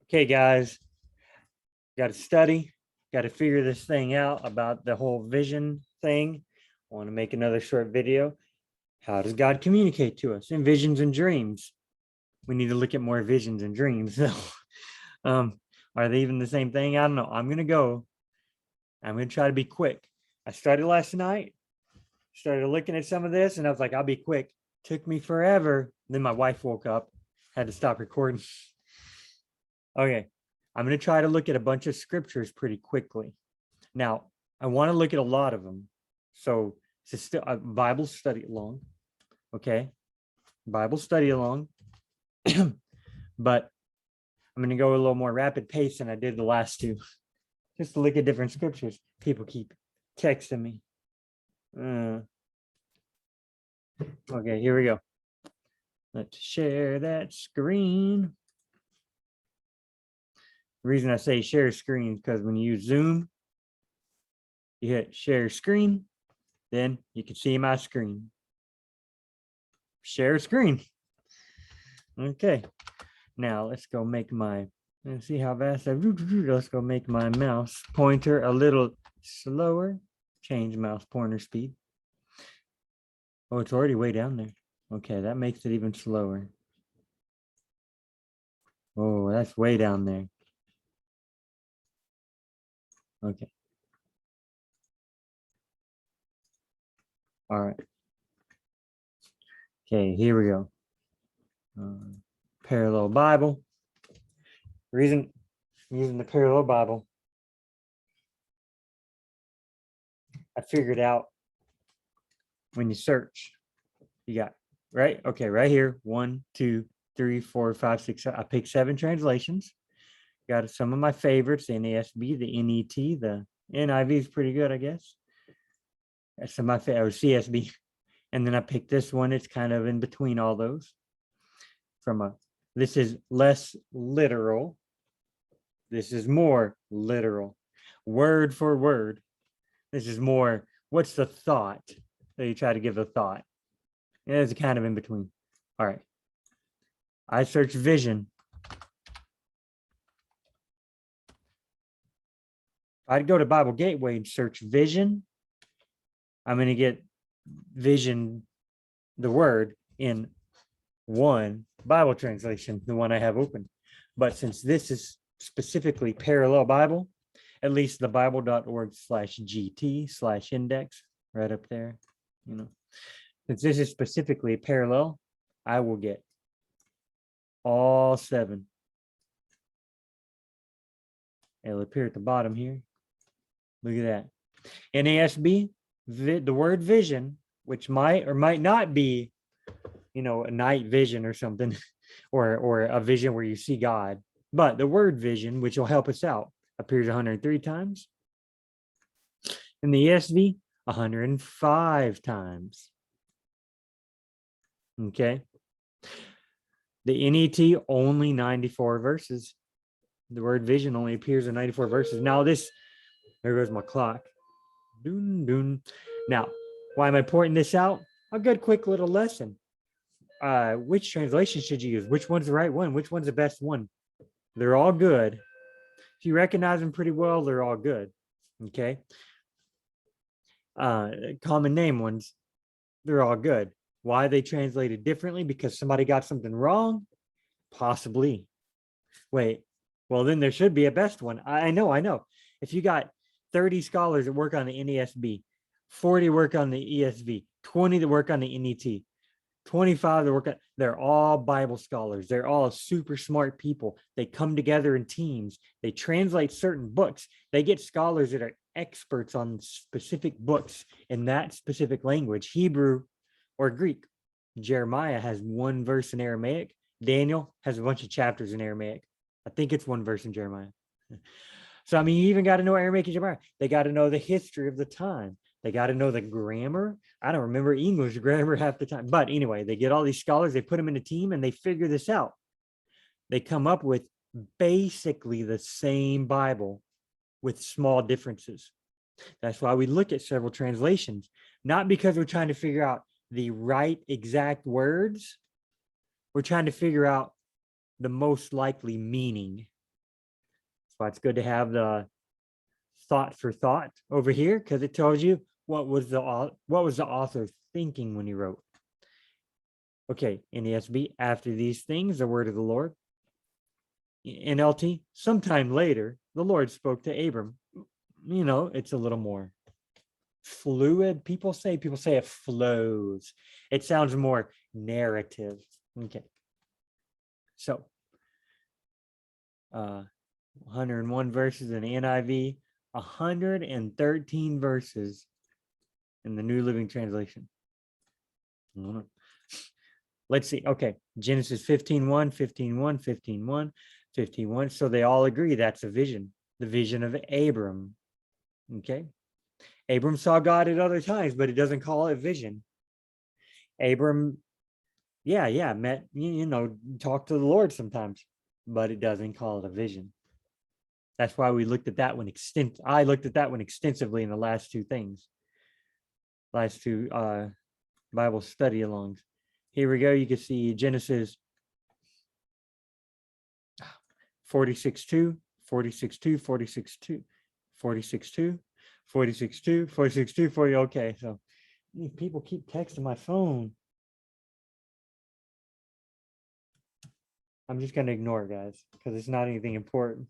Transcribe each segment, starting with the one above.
Okay, guys, got to study, got to figure this thing out about the whole vision thing. I want to make another short video. How does God communicate to us in visions and dreams? We need to look at more visions and dreams. Are they even the same thing? I don't know. I'm going to try to be quick. I started last night, started looking at some of this, and I was like, I'll be quick. Took me forever. Then my wife woke up, had to stop recording. Okay, I'm going to try to look at a bunch of scriptures pretty quickly. Now, I want to look at a lot of them. So it's still a Bible study along. Okay, Bible study along. But I'm going to go a little more rapid pace than I did the last two, just to look at different scriptures. People keep texting me. Okay, here we go. Let's share that screen. The reason I say share screen is because when you use Zoom, you hit share screen, then you can see my screen. Share screen. Okay, now let's go make let's see how fast let's go make my mouse pointer a little slower. Change mouse pointer speed. Oh, it's already way down there. Okay, that makes it even slower. Oh, that's way down there. Okay. All right. Okay, here we go. Parallel Bible. The reason I'm using the Parallel Bible, I figured out when you search, you got, right? Okay, right here, 1, 2, 3, 4, 5, 6. I picked 7 translations. Got some of my favorites, the NASB, the NET, the NIV is pretty good, I guess. That's some of my favorite, CSB. And then I picked this one. It's kind of in between all those. This is less literal. This is more literal. Word for word. This is more, what's the thought? So you try to give a thought. It's kind of in between. All right. I search vision. I'd go to Bible Gateway and search vision. I'm going to get vision, the word, in one Bible translation, the one I have open. But since this is specifically Parallel Bible, at least the bible.org/GT/index right up there, since this is specifically parallel, I will get all 7. It'll appear at the bottom here. Look at that. NASB, the word vision, which might or might not be, a night vision or something, or a vision where you see God. But the word vision, which will help us out, appears 103 times. In the ESV, 105 times. Okay. The NET, only 94 verses. The word vision only appears in 94 verses. Now there goes my clock. Doon, doon. Now, why am I pointing this out? A good quick little lesson. Which translation should you use? Which one's the right one? Which one's the best one? They're all good. If you recognize them pretty well, they're all good. Okay. Common name ones, they're all good. Why they translated differently? Because somebody got something wrong? Possibly. Wait, well, then there should be a best one. I know. If you got 30 scholars that work on the NASB, 40 work on the ESV, 20 that work on the NET, 25 that work on, they're all Bible scholars. They're all super smart people. They come together in teams. They translate certain books. They get scholars that are experts on specific books in that specific language, Hebrew or Greek. Jeremiah has 1 verse in Aramaic. Daniel has a bunch of chapters in Aramaic. I think it's 1 verse in Jeremiah. So, you even got to know Aramaic and Jeremiah. They got to know the history of the time. They got to know the grammar. I don't remember English grammar half the time. But anyway, they get all these scholars, they put them in a team, and they figure this out. They come up with basically the same Bible with small differences. That's why we look at several translations, not because we're trying to figure out the right exact words. We're trying to figure out the most likely meaning why it's good to have the thought for thought over here, because it tells you what was the author thinking when he wrote. Okay, NESB, after these things, the word of the Lord. NLT, sometime later, the Lord spoke to Abram. You know, it's a little more fluid. People say it flows. It sounds more narrative. Okay. So, 101 verses in the NIV, 113 verses in the New Living Translation. Let's see. Okay. Genesis 15:1, 15:1, 15:1, 15:1. So they all agree that's a vision, the vision of Abram. Okay. Abram saw God at other times, but it doesn't call it vision. Abram, met, talked to the Lord sometimes, but it doesn't call it a vision. That's why we looked at that one I looked at that one extensively in the last two Bible study alongs. Here we go. You can see Genesis 46:2, 46:2, 46:2, 46:2, 46:2, 46:2, 40. Okay, so people keep texting my phone. I'm just going to ignore it, guys, because it's not anything important.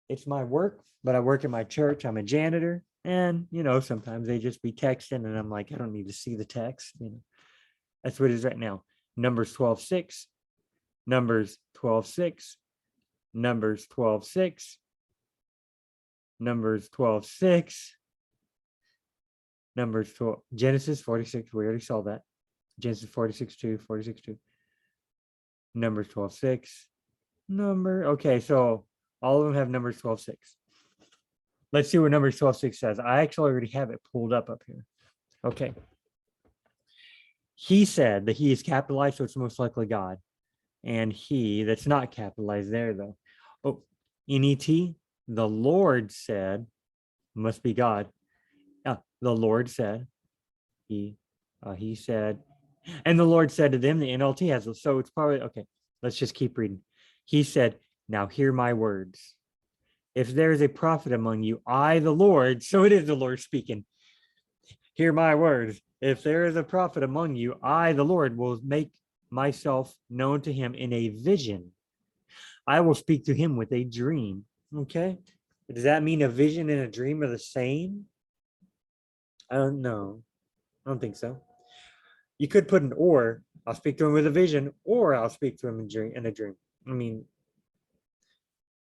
It's my work, but I work at my church. I'm a janitor. And, sometimes they just be texting and I'm like, I don't need to see the text. That's what it is right now. Numbers 12:6, Numbers 12:6, Numbers 12:6, Numbers 12:6, Numbers 12, Genesis 46. We already saw that. Genesis 46:2, 46:2. Numbers 12:6. Okay, so all of them have Numbers 12:6. Let's see what Numbers 12:6 says. I actually already have it pulled up here. Okay. He said that he is capitalized, so it's most likely God. And he, that's not capitalized there, though. Oh, NET, the Lord said, must be God. The Lord said, he said, and the Lord said to them, the NLT has, so it's probably, okay, let's just keep reading. He said, now hear my words. If there is a prophet among you, I, the Lord, so it is the Lord speaking. Hear my words. If there is a prophet among you, I, the Lord, will make myself known to him in a vision. I will speak to him with a dream. Okay. Does that mean a vision and a dream are the same? I don't know. I don't think so. You could put an or. I'll speak to him with a vision, or I'll speak to him in a dream. I mean,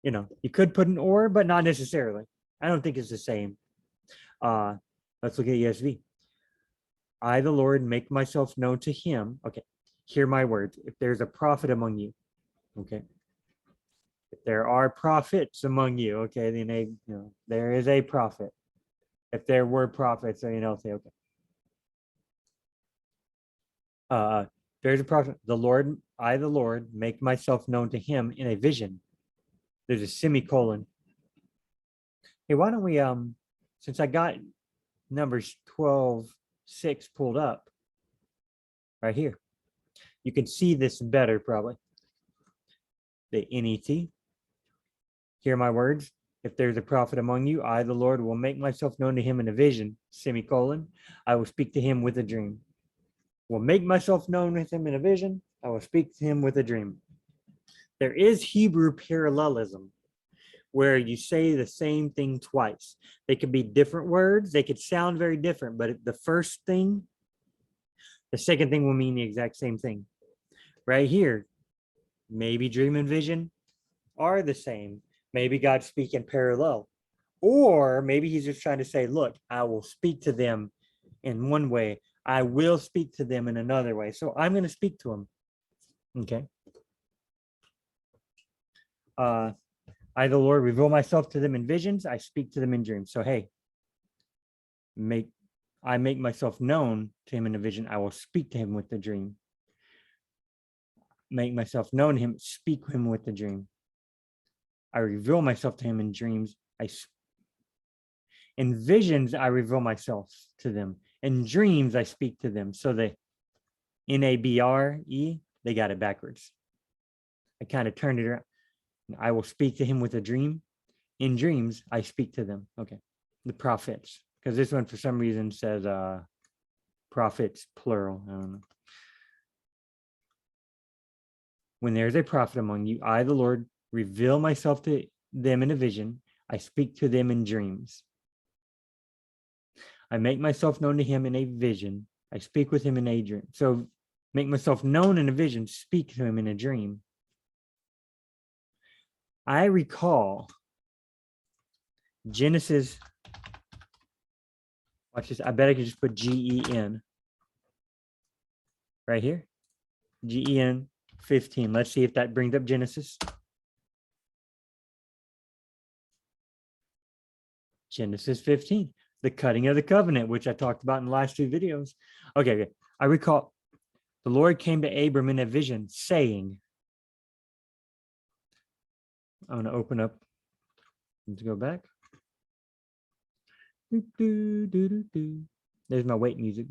you could put an or, but not necessarily. I don't think it's the same. Let's look at ESV. I, the Lord, make myself known to him. Okay. Hear my words. If there's a prophet among you, okay. If there are prophets among you, okay, then there is a prophet. If there were prophets, say okay. There's a prophet. The Lord, I, the Lord, make myself known to him in a vision. There's a semicolon. Hey, why don't we since I got Numbers 12:6 pulled up right here, you can see this better probably. The NET. Hear my words. If there's a prophet among you, I, the Lord, will make myself known to him in a vision, semicolon. I will speak to him with a dream. Will make myself known with him in a vision. I will speak to him with a dream. There is Hebrew parallelism, where you say the same thing twice. They could be different words. They could sound very different, but the second thing will mean the exact same thing. Right here, maybe dream and vision are the same. Maybe God's speaking parallel. Or maybe he's just trying to say, look, I will speak to them in one way. I will speak to them in another way. So I'm going to speak to them. Okay. I, the Lord, reveal myself to them in visions. I speak to them in dreams. So, hey, I make myself known to him in a vision. I will speak to him with the dream. Make myself known to him. Speak to him with the dream. I reveal myself to him in dreams. In visions, I reveal myself to them. In dreams, I speak to them. So the NABRE, they got it backwards. I kind of turned it around. I will speak to him with a dream. In dreams, I speak to them. Okay. The prophets. Because this one, for some reason, says prophets, plural. I don't know. When there is a prophet among you, I, the Lord, reveal myself to them in a vision. I speak to them in dreams. I make myself known to him in a vision. I speak with him in a dream. So make myself known in a vision, speak to him in a dream. I recall Genesis. Watch this. I bet I could just put GEN right here. GEN 15. Let's see if that brings up Genesis. Genesis 15. The cutting of the covenant, which I talked about in the last two videos. Okay. I recall the Lord came to Abram in a vision saying, I'm going to open up. Let's go back. There's my wait music.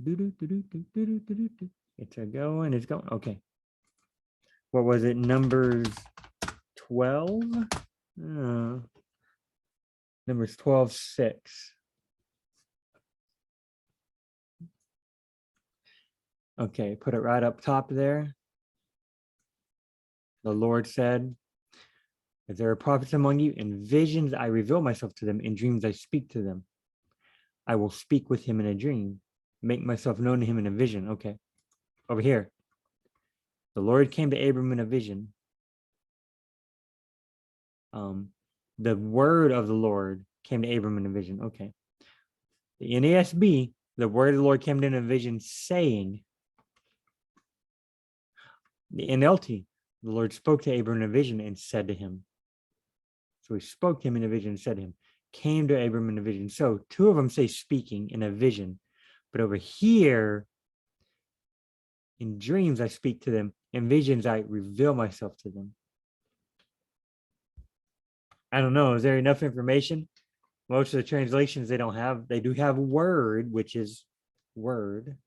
It's going. It's going. Okay. What was it? Numbers 12? Numbers 12:6. Okay, put it right up top there. The Lord said, if there are prophets among you, in visions I reveal myself to them, in dreams I speak to them. I will speak with him in a dream, make myself known to him in a vision. Okay, over here. The Lord came to Abram in a vision. The word of the Lord came to Abram in a vision. Okay. The NASB, the word of the Lord came in a vision saying. The NLT, the Lord spoke to Abram in a vision and said to him. So he spoke to him in a vision and said to him, came to Abram in a vision. So two of them say speaking in a vision. But over here, in dreams, I speak to them. In visions, I reveal myself to them. I don't know. Is there enough information? Most of the translations they don't have. They do have word, which is word,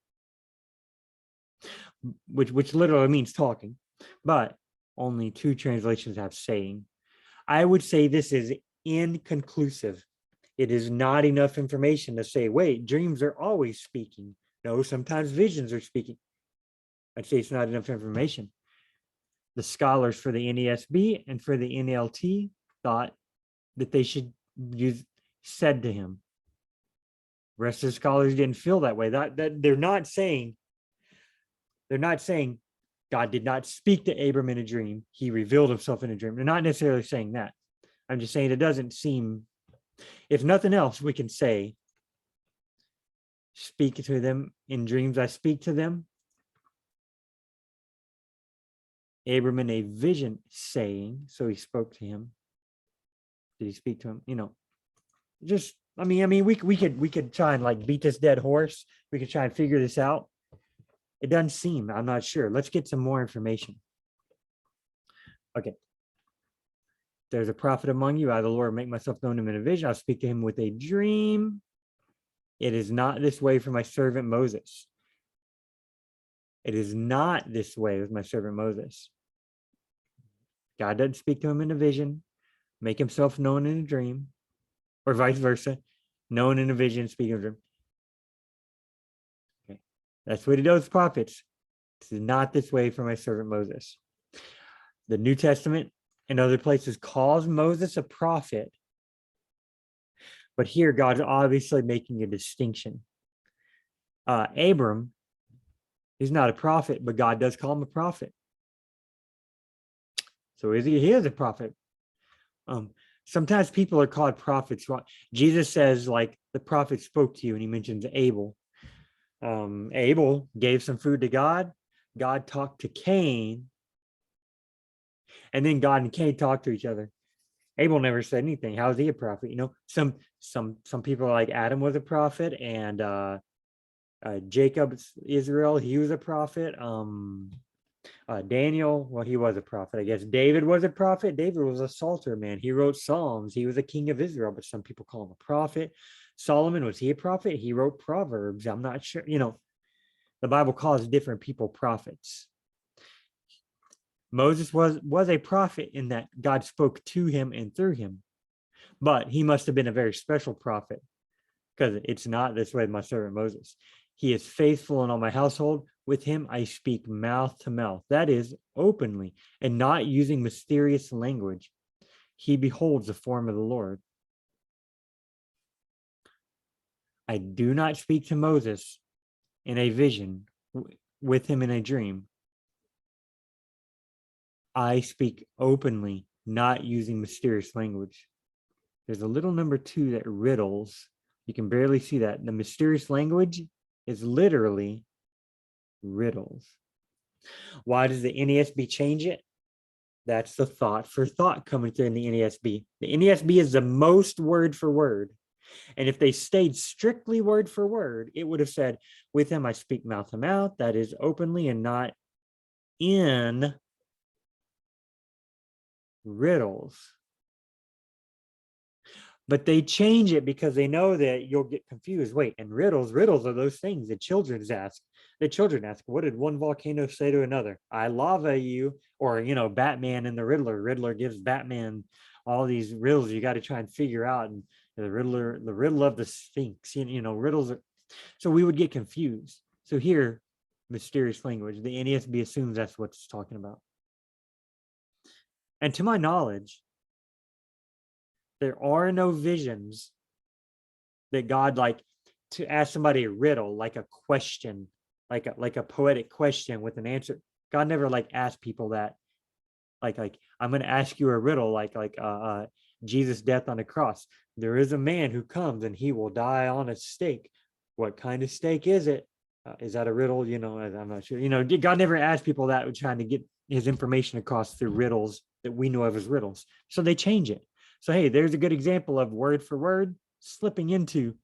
which literally means talking. But only two translations have saying. I would say this is inconclusive. It is not enough information to say, wait, dreams are always speaking. No, sometimes visions are speaking. I'd say it's not enough information. The scholars for the NASB and for the NLT thought that they should use said to him. The rest of the scholars didn't feel that way. That they're not saying God did not speak to Abram in a dream. He revealed himself in a dream. They're not necessarily saying that. I'm just saying it doesn't seem, if nothing else, we can say, speak to them in dreams. I speak to them. Abram in a vision saying, so he spoke to him. Did he speak to him? You know, just, I mean, we could try and like beat this dead horse. We could try and figure this out. It doesn't seem, I'm not sure. Let's get some more information. Okay. There's a prophet among you. I, the Lord, make myself known to him in a vision. I'll speak to him with a dream. It is not this way for my servant Moses. It is not this way with my servant Moses. God doesn't speak to him in a vision, make himself known in a dream, or vice versa, known in a vision, speak in a dream. Okay. That's what he does with prophets. This is not this way for my servant Moses. The New Testament and other places calls Moses a prophet. But here, God's obviously making a distinction. Abram, he's not a prophet, but God does call him a prophet. So he is a prophet. Sometimes people are called prophets. Jesus says, like, the prophet spoke to you, and he mentions Abel. Abel gave some food to God. God talked to Cain. And then God and Cain talked to each other. Abel never said anything. How is he a prophet? You know, some people are like Adam was a prophet, and Jacob's Israel, he was a prophet. Daniel, well, he was a prophet. I guess David was a prophet. David was a psalter man. He wrote Psalms. He was a king of Israel, but some people call him a prophet. Solomon, was he a prophet? He wrote Proverbs. I'm not sure. You know, the Bible calls different people prophets. Moses was a prophet in that God spoke to him and through him, but he must have been a very special prophet, because it's not this way with my servant Moses. He is faithful in all my household. With him I speak mouth to mouth, that is, openly, and not using mysterious language. He beholds the form of the Lord. I do not speak to Moses in a vision, with him in a dream. I speak openly, not using mysterious language. There's a little number 2 that riddles. You can barely see that. The mysterious language is literally riddles. Why does the NASB change it? That's the thought for thought coming through in the NASB. The NASB is the most word for word. And if they stayed strictly word for word, it would have said, with him I speak mouth to mouth, that is openly and not in riddles. But they change it because they know that you'll get confused. Wait, and riddles are those things that children ask. The children ask, what did one volcano say to another? I lava you. Or, Batman and the Riddler. Riddler gives Batman all these riddles you got to try and figure out. And the riddle of the Sphinx, riddles are. So we would get confused. So here, mysterious language, the NASB assumes that's what it's talking about. And to my knowledge, there are no visions that God, like, to ask somebody a riddle, like a question, like a poetic question with an answer. God never asked people that, like I'm going to ask you a riddle, like Jesus' death on the cross. There is a man who comes and he will die on a stake. What kind of stake is it? Is that a riddle? I'm not sure. God never asked people that, were trying to get his information across through riddles that we know of as riddles. So they change it. So, hey, there's a good example of word for word slipping into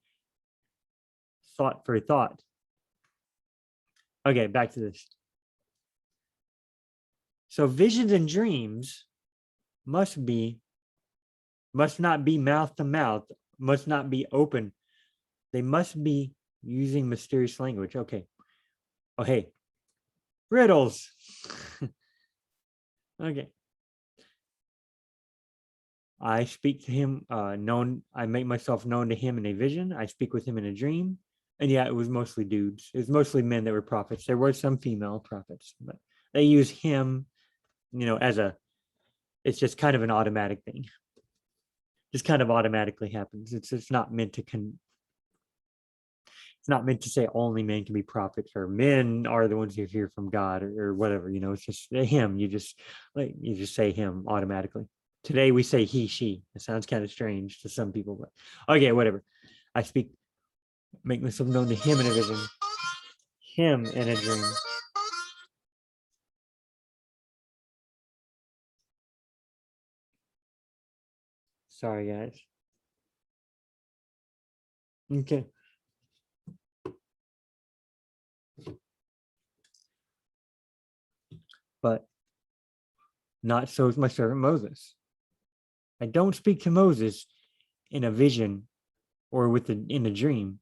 thought for thought. Okay, back to this. So visions and dreams must not be mouth to mouth, must not be open. They must be using mysterious language. Okay. Oh, hey, riddles. Okay. I speak to him, I make myself known to him in a vision. I speak with him in a dream. And yeah, it was mostly dudes. It was mostly men that were prophets. There were some female prophets, but they use him, it's just kind of an automatic thing. Just kind of automatically happens. It's not meant to it's not meant to say only men can be prophets, or men are the ones who hear from God, or whatever. It's just him. You just say him automatically. Today we say he, she. It sounds kind of strange to some people, but okay, whatever. I make myself known to him in a vision, him in a dream. Sorry, guys. Okay. But not so is my servant Moses. I don't speak to Moses in a vision or in a dream.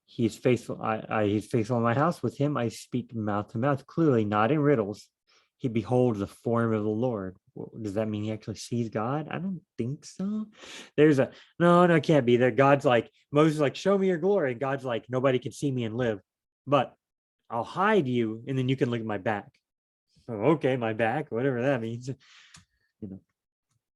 He is faithful. He's faithful in my house. With him I speak mouth to mouth, clearly, not in riddles. He beholds the form of the Lord. Does that mean he actually sees God? I don't think so. No, it can't be. That God's like, Moses like, show me your glory. And God's like, nobody can see me and live, but I'll hide you, and then you can look at my back. Oh, okay, my back, whatever that means.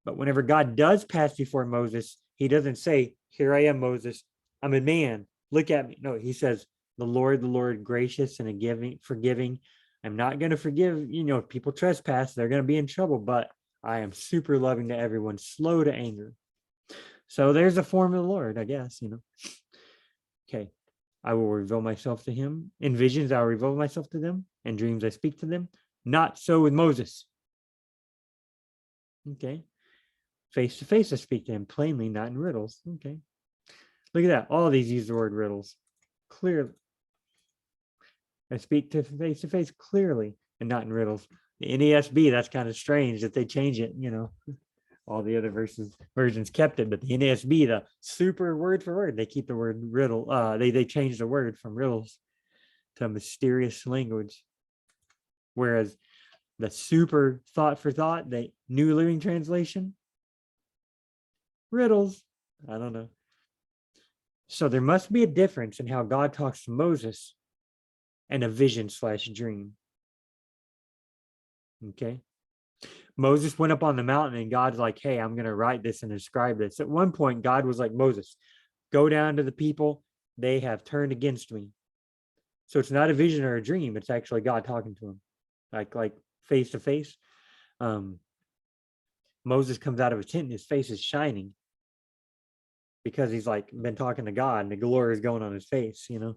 But whenever God does pass before Moses, he doesn't say, here I am, Moses. I'm a man. Look at me. No, he says, the Lord, gracious and forgiving. I'm not going to forgive, if people trespass, they're going to be in trouble, but I am super loving to everyone, slow to anger. So there's a form of the Lord, I guess, Okay. I will reveal myself to him. In visions, I will reveal myself to them. In dreams, I speak to them. Not so with Moses. Okay. Face to face, I speak to him plainly, not in riddles. Okay. Look at that. All these use the word riddles. Clearly. I speak to face clearly and not in riddles. The NASB, that's kind of strange that they change it, All the other versions kept it, but the NASB, the super word for word, they keep the word riddle. They change the word from riddles to mysterious language. Whereas The super thought for thought, the New Living Translation. Riddles. I don't know. So there must be a difference in how God talks to Moses and a vision/dream. Okay. Moses went up on the mountain and God's like, hey, I'm going to write this and inscribe this. At one point, God was like, Moses, go down to the people. They have turned against me. So it's not a vision or a dream. It's actually God talking to him, like face to face. Moses comes out of a tent and his face is shining because he's like been talking to God and the glory is going on his face, you know.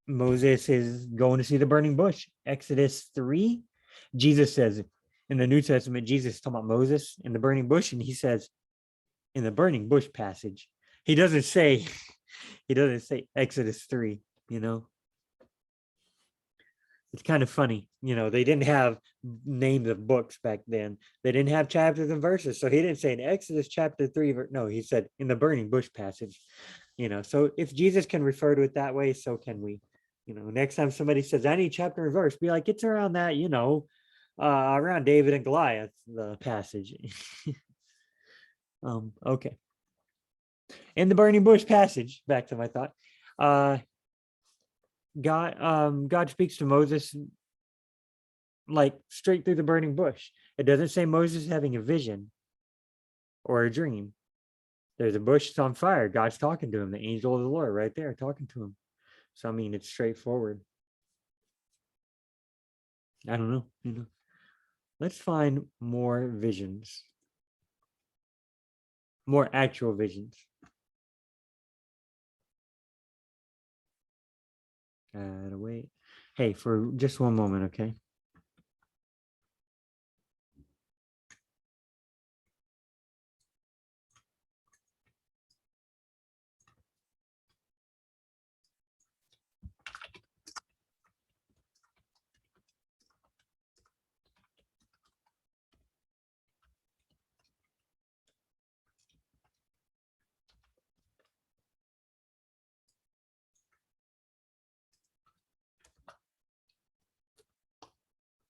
Moses is going to see the burning bush. Exodus 3, Jesus says in the New Testament, Jesus is talking about Moses in the burning bush, and he says in the burning bush passage, he doesn't say Exodus 3, you know. It's kind of funny, you know, they didn't have names of books back then. They didn't have chapters and verses. So he didn't say in Exodus chapter 3, no, he said in the burning bush passage, you know. So if Jesus can refer to it that way, so can we. You know, next time somebody says any chapter and verse, be like, it's around that, you know, around David and Goliath, the passage. Okay. In the burning bush passage, back to my thought, God speaks to Moses like straight through the burning bush. It doesn't say Moses having a vision or a dream. There's a bush that's on fire. God's talking to him, the angel of the Lord right there talking to him. So, I mean, it's straightforward. I don't know, you know. Let's find more visions, more actual visions. Gotta wait. Hey, for just one moment, okay?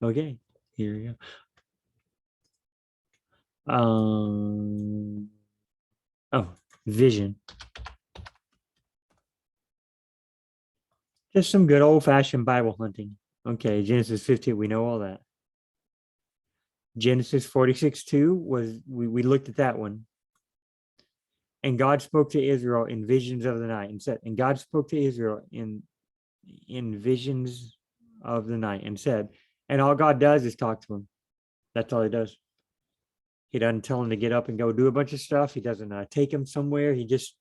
Okay, here we go. Oh, vision. Just some good old-fashioned Bible hunting. Okay, Genesis 15, we know all that. Genesis 46:2 was, we looked at that one. And God spoke to Israel in visions of the night and said, and God spoke to Israel in visions of the night and said, and all God does is talk to him. That's all he does. He doesn't tell him to get up and go do a bunch of stuff. He doesn't take him somewhere. It just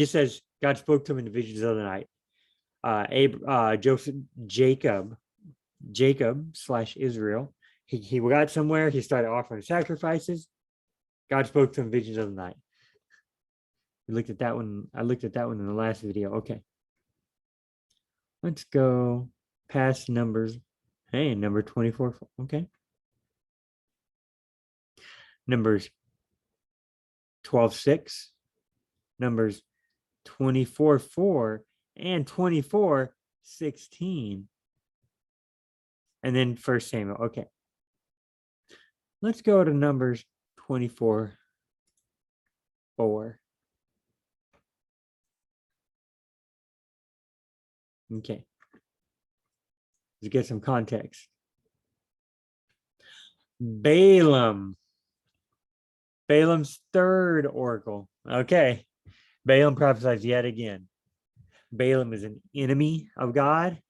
says God spoke to him in the visions of the night. Jacob/Israel. He got somewhere. He started offering sacrifices. God spoke to him in visions of the night. We looked at that one. I looked at that one in the last video. Okay. Let's go past Numbers. Hey, number 24. Okay. Numbers 12:6, Numbers 24:4, and 24:16. And then 1 Samuel. Okay. Let's go to Numbers 24:4. Okay. Let's get some context. Balaam's third oracle. Okay. Balaam prophesies yet again. Balaam is an enemy of God.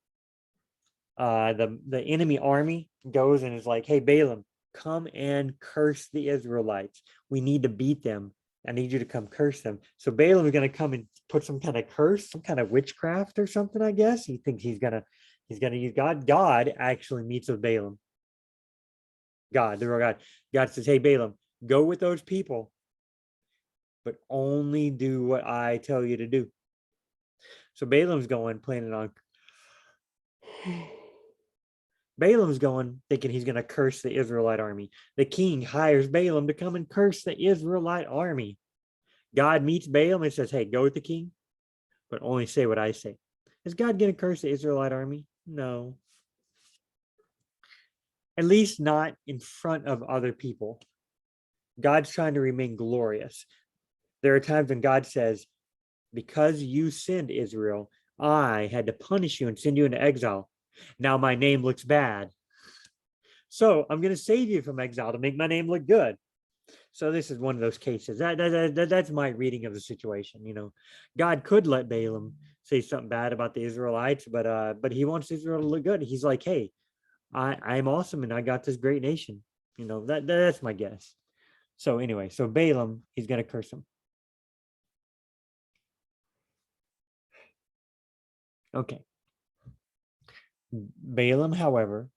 The enemy army goes and is like, hey, Balaam, come and curse the Israelites. We need to beat them. I need you to come curse them. So Balaam is going to come and put some kind of curse, some kind of witchcraft or something, I guess. He thinks he's gonna use God. God actually meets with Balaam. God, the real God. God says, hey, Balaam, go with those people, but only do what I tell you to do. So Balaam's going, planning on Balaam's going, thinking he's going to curse the Israelite army. The king hires Balaam to come and curse the Israelite army. God meets Balaam and says, hey, go with the king, but only say what I say. Is God going to curse the Israelite army? No. At least not in front of other people. God's trying to remain glorious. There are times when God says, because you sinned, Israel, I had to punish you and send you into exile. Now my name looks bad. So I'm going to save you from exile to make my name look good. So this is one of those cases. That's my reading of the situation. You know, God could let Balaam say something bad about the Israelites, but he wants Israel to look good. He's like, hey, I'm awesome and I got this great nation. You know, that's my guess. So anyway, so Balaam, he's going to curse him. Okay. Balaam, however,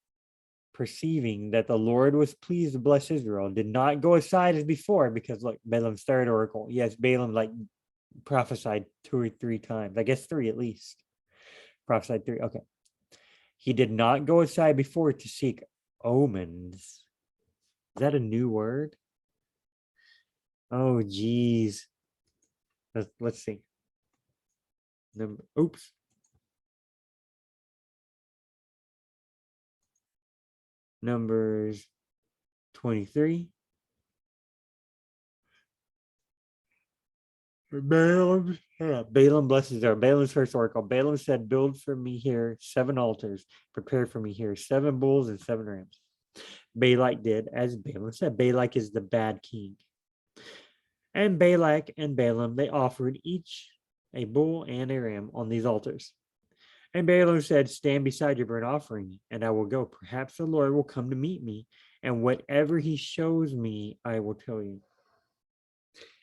perceiving that the Lord was pleased to bless Israel, did not go aside as before, because look, Balaam's third oracle. Yes, Balaam like prophesied 2 or 3 times. I guess 3 at least. Prophesied 3. Okay. He did not go aside before to seek omens. Is that a new word? Oh, geez. Let's see. Oops. Numbers 23. Balaam blesses her. Balaam's first oracle. Balaam said, build for me here 7 altars. Prepare for me here 7 bulls and 7 rams. Balak did as Balaam said. Balak is the bad king. And Balak and Balaam, they offered each a bull and a ram on these altars. And Balaam said, stand beside your burnt offering, and I will go. Perhaps the Lord will come to meet me, and whatever he shows me, I will tell you.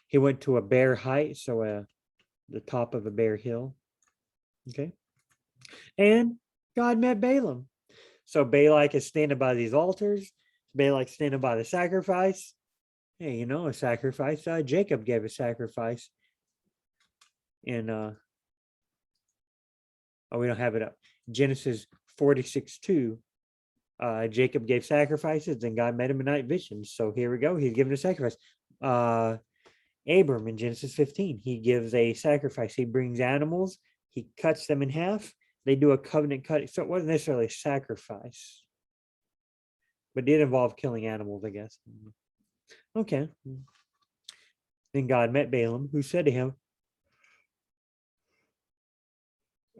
He went to a bare height, so the top of a bare hill. Okay. And God met Balaam. So Balak is standing by these altars. Balak's standing by the sacrifice. Hey, you know, a sacrifice. Jacob gave a sacrifice. And we don't have it up. Genesis 46:2. Jacob gave sacrifices, and God met him in night visions. So here we go. He's giving a sacrifice. Abram in Genesis 15, he gives a sacrifice. He brings animals, he cuts them in half. They do a covenant cut. So it wasn't necessarily a sacrifice, but did involve killing animals, I guess. Okay. Then God met Balaam, who said to him,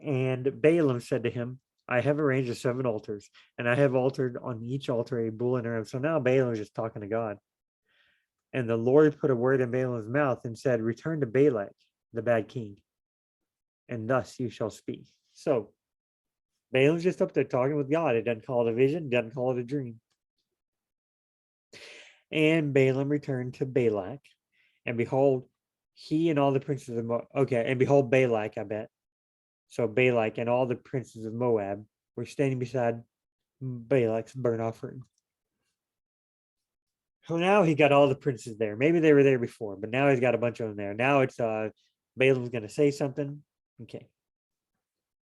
and Balaam said to him, I have arranged the 7 altars, and I have altered on each altar a bull and a ram. So now Balaam is just talking to God. And the Lord put a word in Balaam's mouth and said, return to Balak, the bad king, and thus you shall speak. So Balaam's just up there talking with God. It doesn't call it a vision, doesn't call it a dream. And Balaam returned to Balak, and behold, he and all the princes of Moab, and behold, Balak, I bet. So Balak and all the princes of Moab were standing beside Balak's burnt offering. So now he got all the princes there. Maybe they were there before, but now he's got a bunch of them there. Now it's Balaam's going to say something. Okay.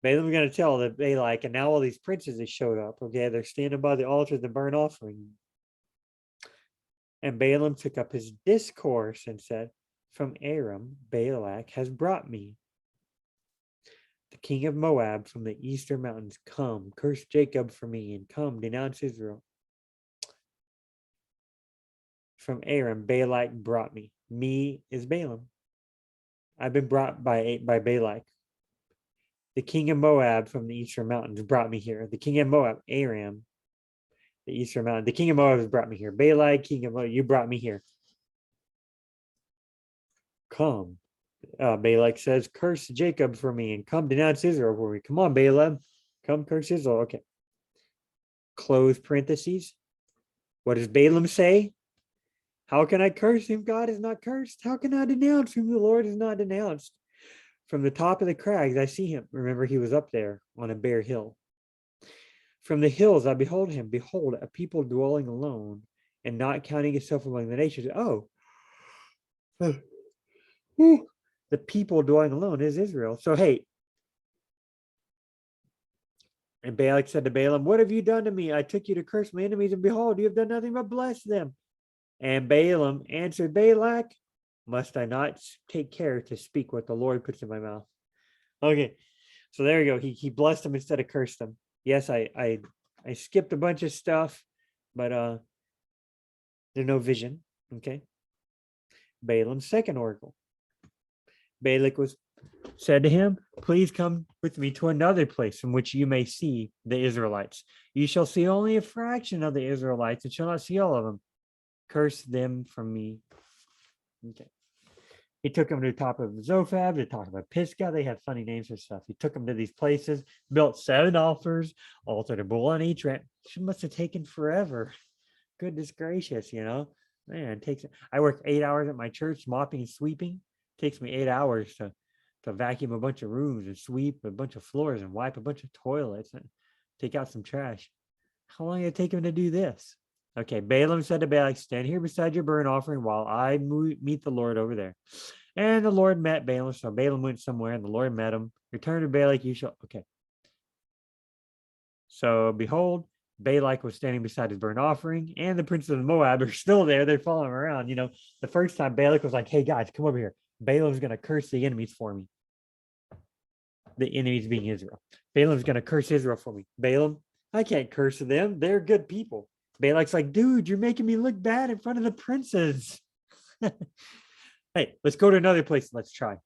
Balaam's going to tell the Balak, and now all these princes have showed up. Okay, they're standing by the altar of the burnt offering. And Balaam took up his discourse and said, from Aram, Balak has brought me, the king of Moab from the eastern mountains. Come, curse Jacob for me, and come, denounce Israel. From Aram, Balak brought me. Me is Balaam. I've been brought by Balak. The king of Moab from the eastern mountains brought me here. The king of Moab, Aram, the eastern mountain. The king of Moab has brought me here. Balak, king of Moab, you brought me here. Come. Balak says, curse Jacob for me and come denounce Israel for me. Come on, Balaam. Come curse Israel. Okay. Close parentheses. What does Balaam say? How can I curse him? God is not cursed. How can I denounce him? The Lord is not denounced. From the top of the crags, I see him. Remember, he was up there on a bare hill. From the hills, I behold him. Behold, a people dwelling alone and not counting itself among the nations. Oh. The people dwelling alone is Israel. So, hey. And Balak said to Balaam, what have you done to me? I took you to curse my enemies, and behold, you have done nothing but bless them. And Balaam answered Balak, must I not take care to speak what the Lord puts in my mouth? Okay, So there you go. He blessed them instead of cursed them. Yes, I skipped a bunch of stuff, but there's no vision. Okay. Balaam's second oracle. Balak was said to him, please come with me to another place from which you may see the Israelites. You shall see only a fraction of the Israelites and shall not see all of them. Curse them from me. Okay. He took him to the top of Zophab, to the top of Pisgah. They had funny names for stuff. He took them to these places, built 7 altars, altered a bull on each ranch. She must have taken forever. Goodness gracious, man, it takes. I work 8 hours at my church, mopping and sweeping. It takes me 8 hours to vacuum a bunch of rooms and sweep a bunch of floors and wipe a bunch of toilets and take out some trash. How long did it take him to do this? Okay, Balaam said to Balak, stand here beside your burnt offering while I meet the Lord over there. And the Lord met Balaam. So Balaam went somewhere and the Lord met him. Return to Balak, you shall. Okay. So behold, Balak was standing beside his burnt offering, and the princes of Moab are still there. They're following him around. The first time Balak was like, hey guys, come over here. Balaam's going to curse the enemies for me. The enemies being Israel. Balaam's going to curse Israel for me. Balaam, I can't curse them. They're good people. Balak's like, dude, you're making me look bad in front of the princes. Hey, let's go to another place. Let's try.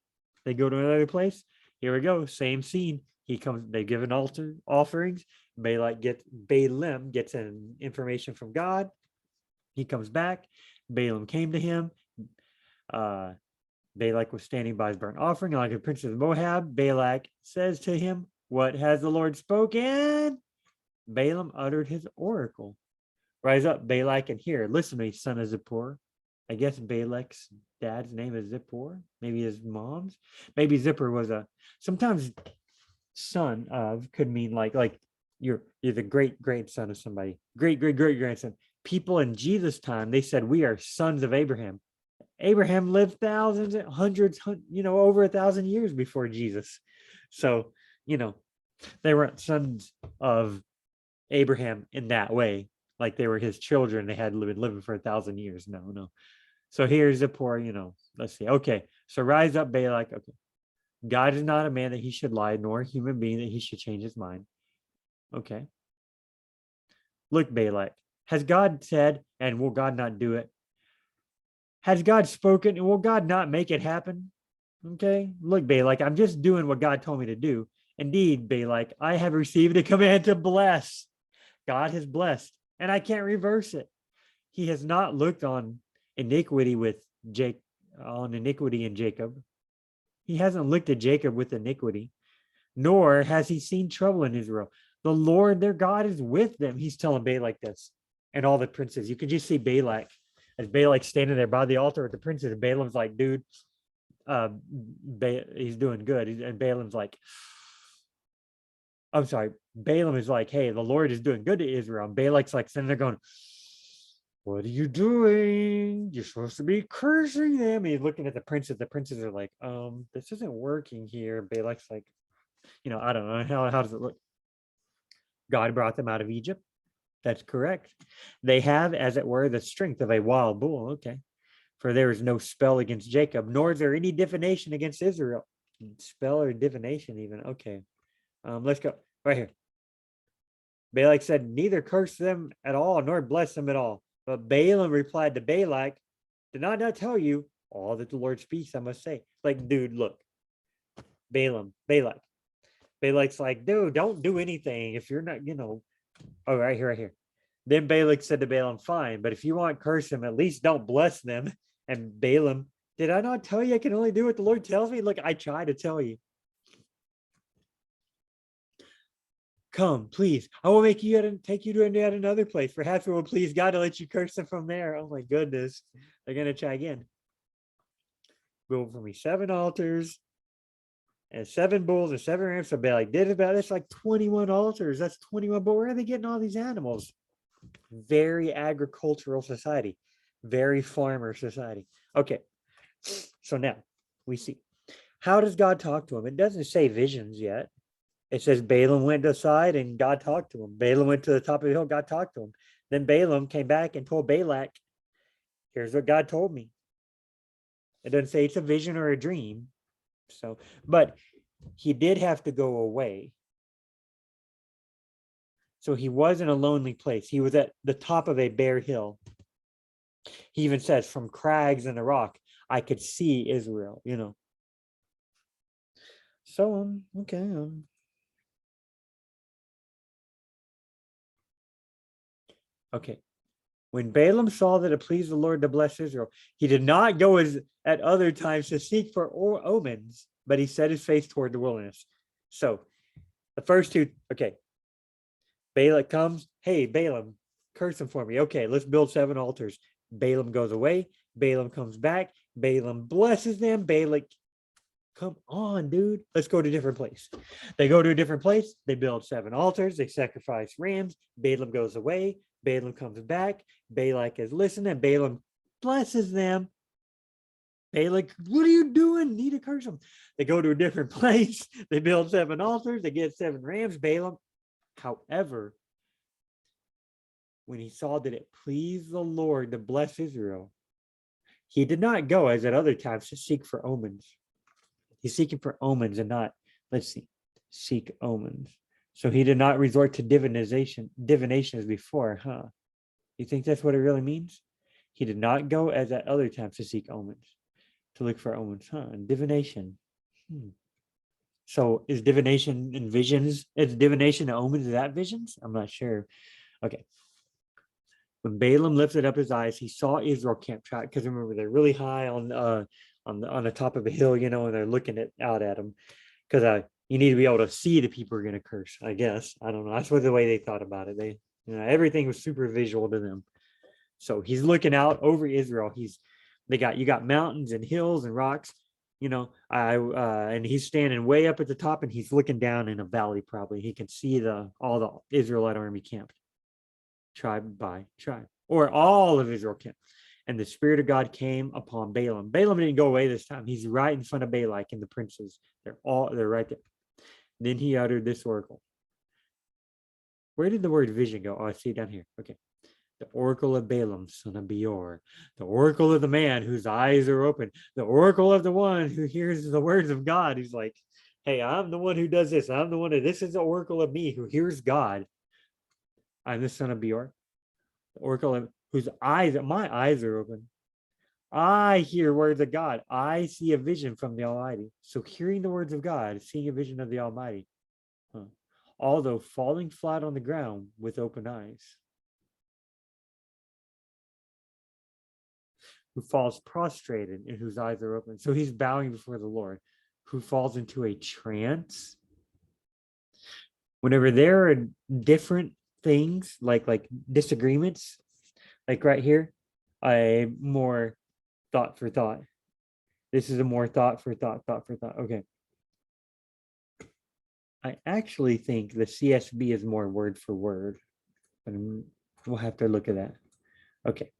They go to another place. Here we go. Same scene. He comes, they give an altar offerings. Balaam gets an information from God. He comes back. Balaam came to him. Balak was standing by his burnt offering, like the prince of Moab. Balak says to him, what has the Lord spoken? Balaam uttered his oracle. Rise up, Balak, and hear. Listen to me, son of Zippor. I guess Balak's dad's name is Zippor. Maybe his mom's. Maybe Zippor was sometimes son of could mean like you're the great grandson of somebody. Great grandson. People in Jesus' time, they said we are sons of Abraham. Abraham lived thousands, hundreds, over 1,000 years before Jesus. So, they weren't sons of Abraham in that way. Like they were his children. They had been living for 1,000 years. No. So here's Zippor, let's see. Okay. So rise up, Balak. Okay. God is not a man that he should lie, nor a human being that he should change his mind. Okay. Look, Balak, has God said, and will God not do it? Has God spoken, and will God not make it happen? Okay. Look, Balak, I'm just doing what God told me to do. Indeed, Balak, I have received a command to bless. God has blessed, and I can't reverse it. He has not looked on iniquity in Jacob. He hasn't looked at Jacob with iniquity, nor has he seen trouble in Israel. The Lord, their God, is with them. He's telling Balak this, and all the princes. You can just see Balak as Balak standing there by the altar with the princes. And Balaam's like, dude, he's doing good. And Balaam's like, I'm sorry. Balaam is like, hey, the Lord is doing good to Israel. And Balak's like sitting there going, what are you doing? You're supposed to be cursing them. He's looking at the princes. The princes are like, this isn't working here. Balak's like, I don't know. How does it look? God brought them out of Egypt. That's correct. They have, as it were, the strength of a wild bull. Okay. For there is no spell against Jacob, nor is there any divination against Israel. Spell or divination even. Okay. Let's go right here. Balak said, neither curse them at all, nor bless them at all. But Balaam replied to Balak, did I not tell you all that the Lord speaks, I must say. Like, dude, look. Balak. Balak's like, dude, don't do anything if you're not, oh, right here. Then Balak said to Balaam, fine, but if you want to curse them, at least don't bless them. And Balaam, did I not tell you I can only do what the Lord tells me? Look, I try to tell you. Come, please. I will take you to yet another place. Perhaps it will please God to let you curse them from there. Oh my goodness. They're going to try again. Build for me 7 altars and 7 bulls and 7 rams. So Balak did about this, like 21 altars. That's 21. But where are they getting all these animals? Very agricultural society. Very farmer society. Okay. So now we see. How does God talk to him? It doesn't say visions yet. It says Balaam went aside and God talked to him. Balaam went to the top of the hill, God talked to him. Then Balaam came back and told Balak, here's what God told me. It doesn't say it's a vision or a dream. So, but he did have to go away. So he was in a lonely place. He was at the top of a bare hill. He even says, from crags and a rock, I could see Israel, So, okay. Okay. When Balaam saw that it pleased the Lord to bless Israel, he did not go as at other times to seek for omens, but he set his face toward the wilderness. So the first two, okay. Balak comes, hey, Balaam, curse him for me. Okay, let's build 7 altars. Balaam goes away. Balaam comes back. Balaam blesses them. Balak, come on, dude. Let's go to a different place. They go to a different place. They build 7 altars. They sacrifice rams. Balaam goes away. Balaam comes back. Balak is listening. Balaam blesses them. Balak, what are you doing? Need to curse them. They go to a different place. They build 7 altars. They get 7 rams. Balaam, however, when he saw that it pleased the Lord to bless Israel, he did not go as at other times to seek for omens. He's seeking for omens and not, seek omens. So he did not resort to divination as before, huh? You think that's what it really means? He did not go as at other times to seek omens, to look for omens, huh? And divination. So is divination and visions? Is divination and omens, is that visions? I'm not sure. Okay. When Balaam lifted up his eyes, he saw Israel camped. Because remember, they're really high on the top of a hill, and they're looking out at them. Because you need to be able to see the people are going to curse. I guess I don't know. That's what the way they thought about it. Everything was super visual to them. So he's looking out over Israel. You got mountains and hills and rocks. And he's standing way up at the top, and he's looking down in a valley. Probably he can see all the Israelite army camped. Tribe by tribe, or all of Israel camped. And the Spirit of God came upon Balaam. Balaam didn't go away this time. He's right in front of Balak and the princes. They're right there. Then he uttered this oracle. Where did the word vision go? Oh, I see it down here. Okay. The oracle of Balaam, son of Beor. The oracle of the man whose eyes are open. The oracle of the one who hears the words of God. He's like, hey, I'm the one who does this. I'm the one this is the oracle of me who hears God. I'm the son of Beor. The oracle of my eyes are open. I hear words of God. I see a vision from the Almighty. So hearing the words of God, seeing a vision of the Almighty. Although falling flat on the ground with open eyes. Who falls prostrated and whose eyes are open. So he's bowing before the Lord. Who falls into a trance. Whenever there are different things, like disagreements, like right here, a more thought for thought. This is a more thought for thought. Okay. I actually think the CSB is more word for word, but we'll have to look at that. Okay.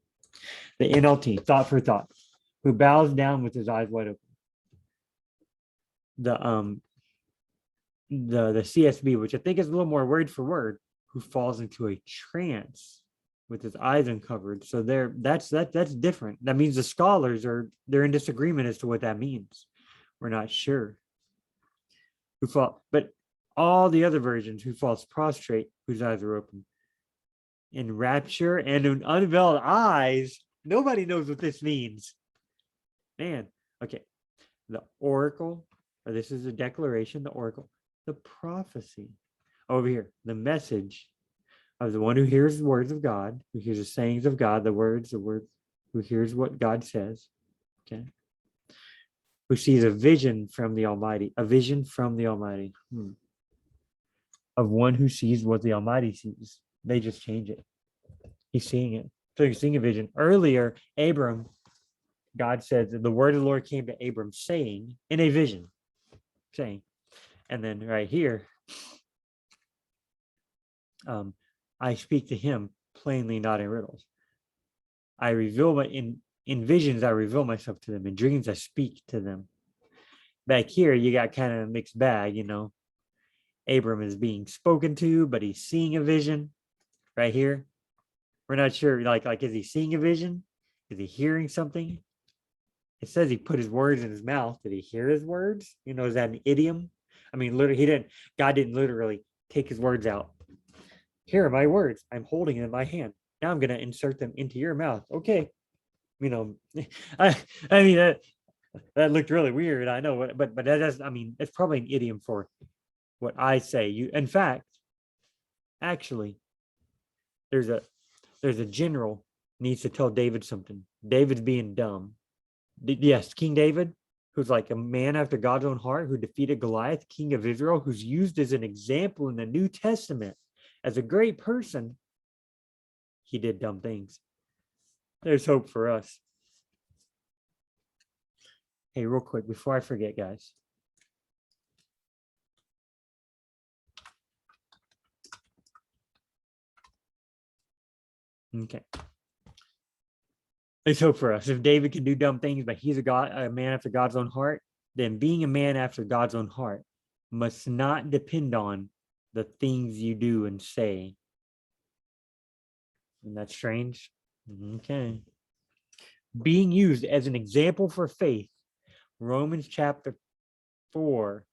The NLT, thought for thought, who bows down with his eyes wide open. The CSB, which I think is a little more word for word, who falls into a trance with his eyes uncovered. So that's different. That means the scholars they're in disagreement as to what that means. We're not sure. But all the other versions, who falls prostrate, whose eyes are open. In rapture and in unveiled eyes, nobody knows what this means. Man, okay. The oracle, or this is a declaration, the oracle, the prophecy. Over here, the message of the one who hears the words of God, who hears the sayings of God, the words, who hears what God says, okay? Who sees a vision from the Almighty, of one who sees what the Almighty sees. They just change it. He's seeing it. So he's seeing a vision. Earlier, Abram, God said that the word of the Lord came to Abram saying, in a vision, saying, and then right here, I speak to him plainly, not in riddles. I reveal in visions, I reveal myself to them. In dreams, I speak to them. Back here, you got kind of a mixed bag, Abram is being spoken to, but he's seeing a vision. Right here, we're not sure. Like, is he seeing a vision? Is he hearing something? It says he put his words in his mouth. Did he hear his words? Is that an idiom? I mean, literally, God didn't literally take his words out. Here are my words. I'm holding them in my hand. Now I'm going to insert them into your mouth. Okay. I, I mean, that looked really weird. I know, but that doesn't, I mean, it's probably an idiom for what I say. In fact, actually, there's a general needs to tell David something. David's being dumb. Yes, King David, who's like a man after God's own heart, who defeated Goliath, king of Israel, who's used as an example in the New Testament as a great person. He did dumb things. There's hope for us. Hey, real quick, before I forget, guys. Okay. There's hope for us. If David can do dumb things, but he's a man after God's own heart, then being a man after God's own heart must not depend on the things you do and say. Isn't that strange? Okay. Being used as an example for faith. Romans chapter 4.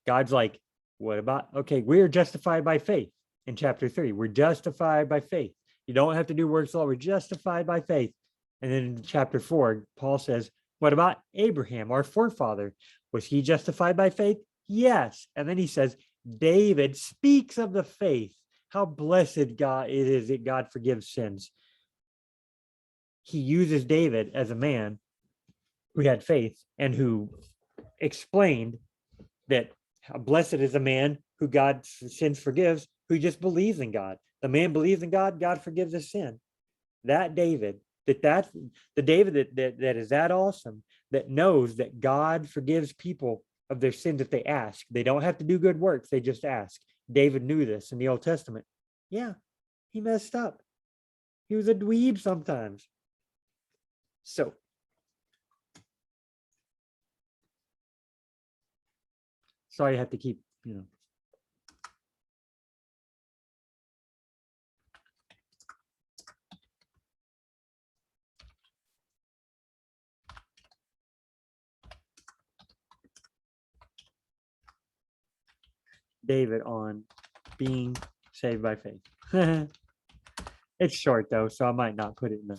God's like, what about, okay, we are justified by faith. In chapter 3, we're justified by faith. You don't have to do works law. We're justified by faith. And then in chapter 4, Paul says, what about Abraham, our forefather? Was he justified by faith? Yes. And then he says, David speaks of the faith. How blessed God it is that God forgives sins. He uses David as a man who had faith and who explained that how blessed is a man who God's sins forgives, who just believes in God. The man believes in God, God forgives his sin. That David, that's the David that is that awesome, that knows that God forgives people of their sins if they ask. They don't have to do good works, they just ask. David knew this in the Old Testament. Yeah, he messed up. He was a dweeb sometimes. So, sorry I have to keep, David on being saved by faith. It's short though, so I might not put it in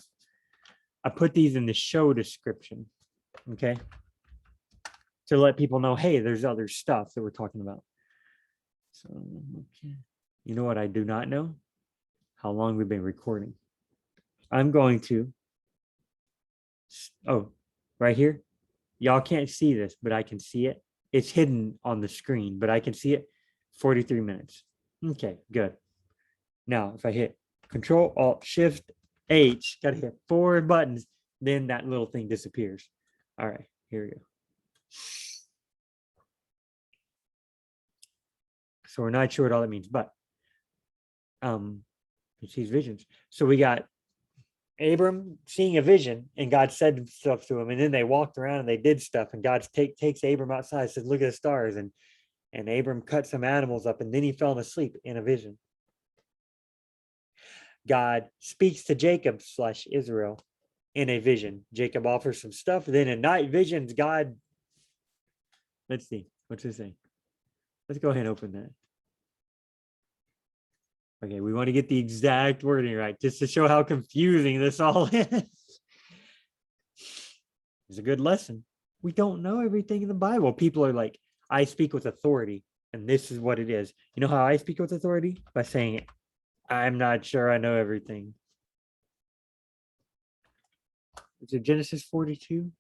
I put these in the show description, okay? To let people know, hey, there's other stuff that we're talking about. So, okay. You know what I do not know? How long we've been recording. I'm going to, right here. Y'all can't see this, but I can see it. It's hidden on the screen, but I can see it. 43 minutes. Okay, good. Now, if I hit Control, Alt, Shift, H, got to hit 4 buttons, then that little thing disappears. All right, here we go. So we're not sure what all that means, but he sees visions. So we got Abram seeing a vision, and God said stuff to him, and then they walked around and they did stuff, and God takes Abram outside, says, "Look at the stars," and Abram cut some animals up, and then he fell asleep in a vision. God speaks to Jacob / Israel in a vision. Jacob offers some stuff. Then in night visions, God, let's see, what's this thing? Let's go ahead and open that. Okay, we want to get the exact wording right, just to show how confusing this all is. It's a good lesson. We don't know everything in the Bible. People are like, I speak with authority, and this is what it is. You know how I speak with authority? By saying, I'm not sure I know everything. Is it Genesis 42?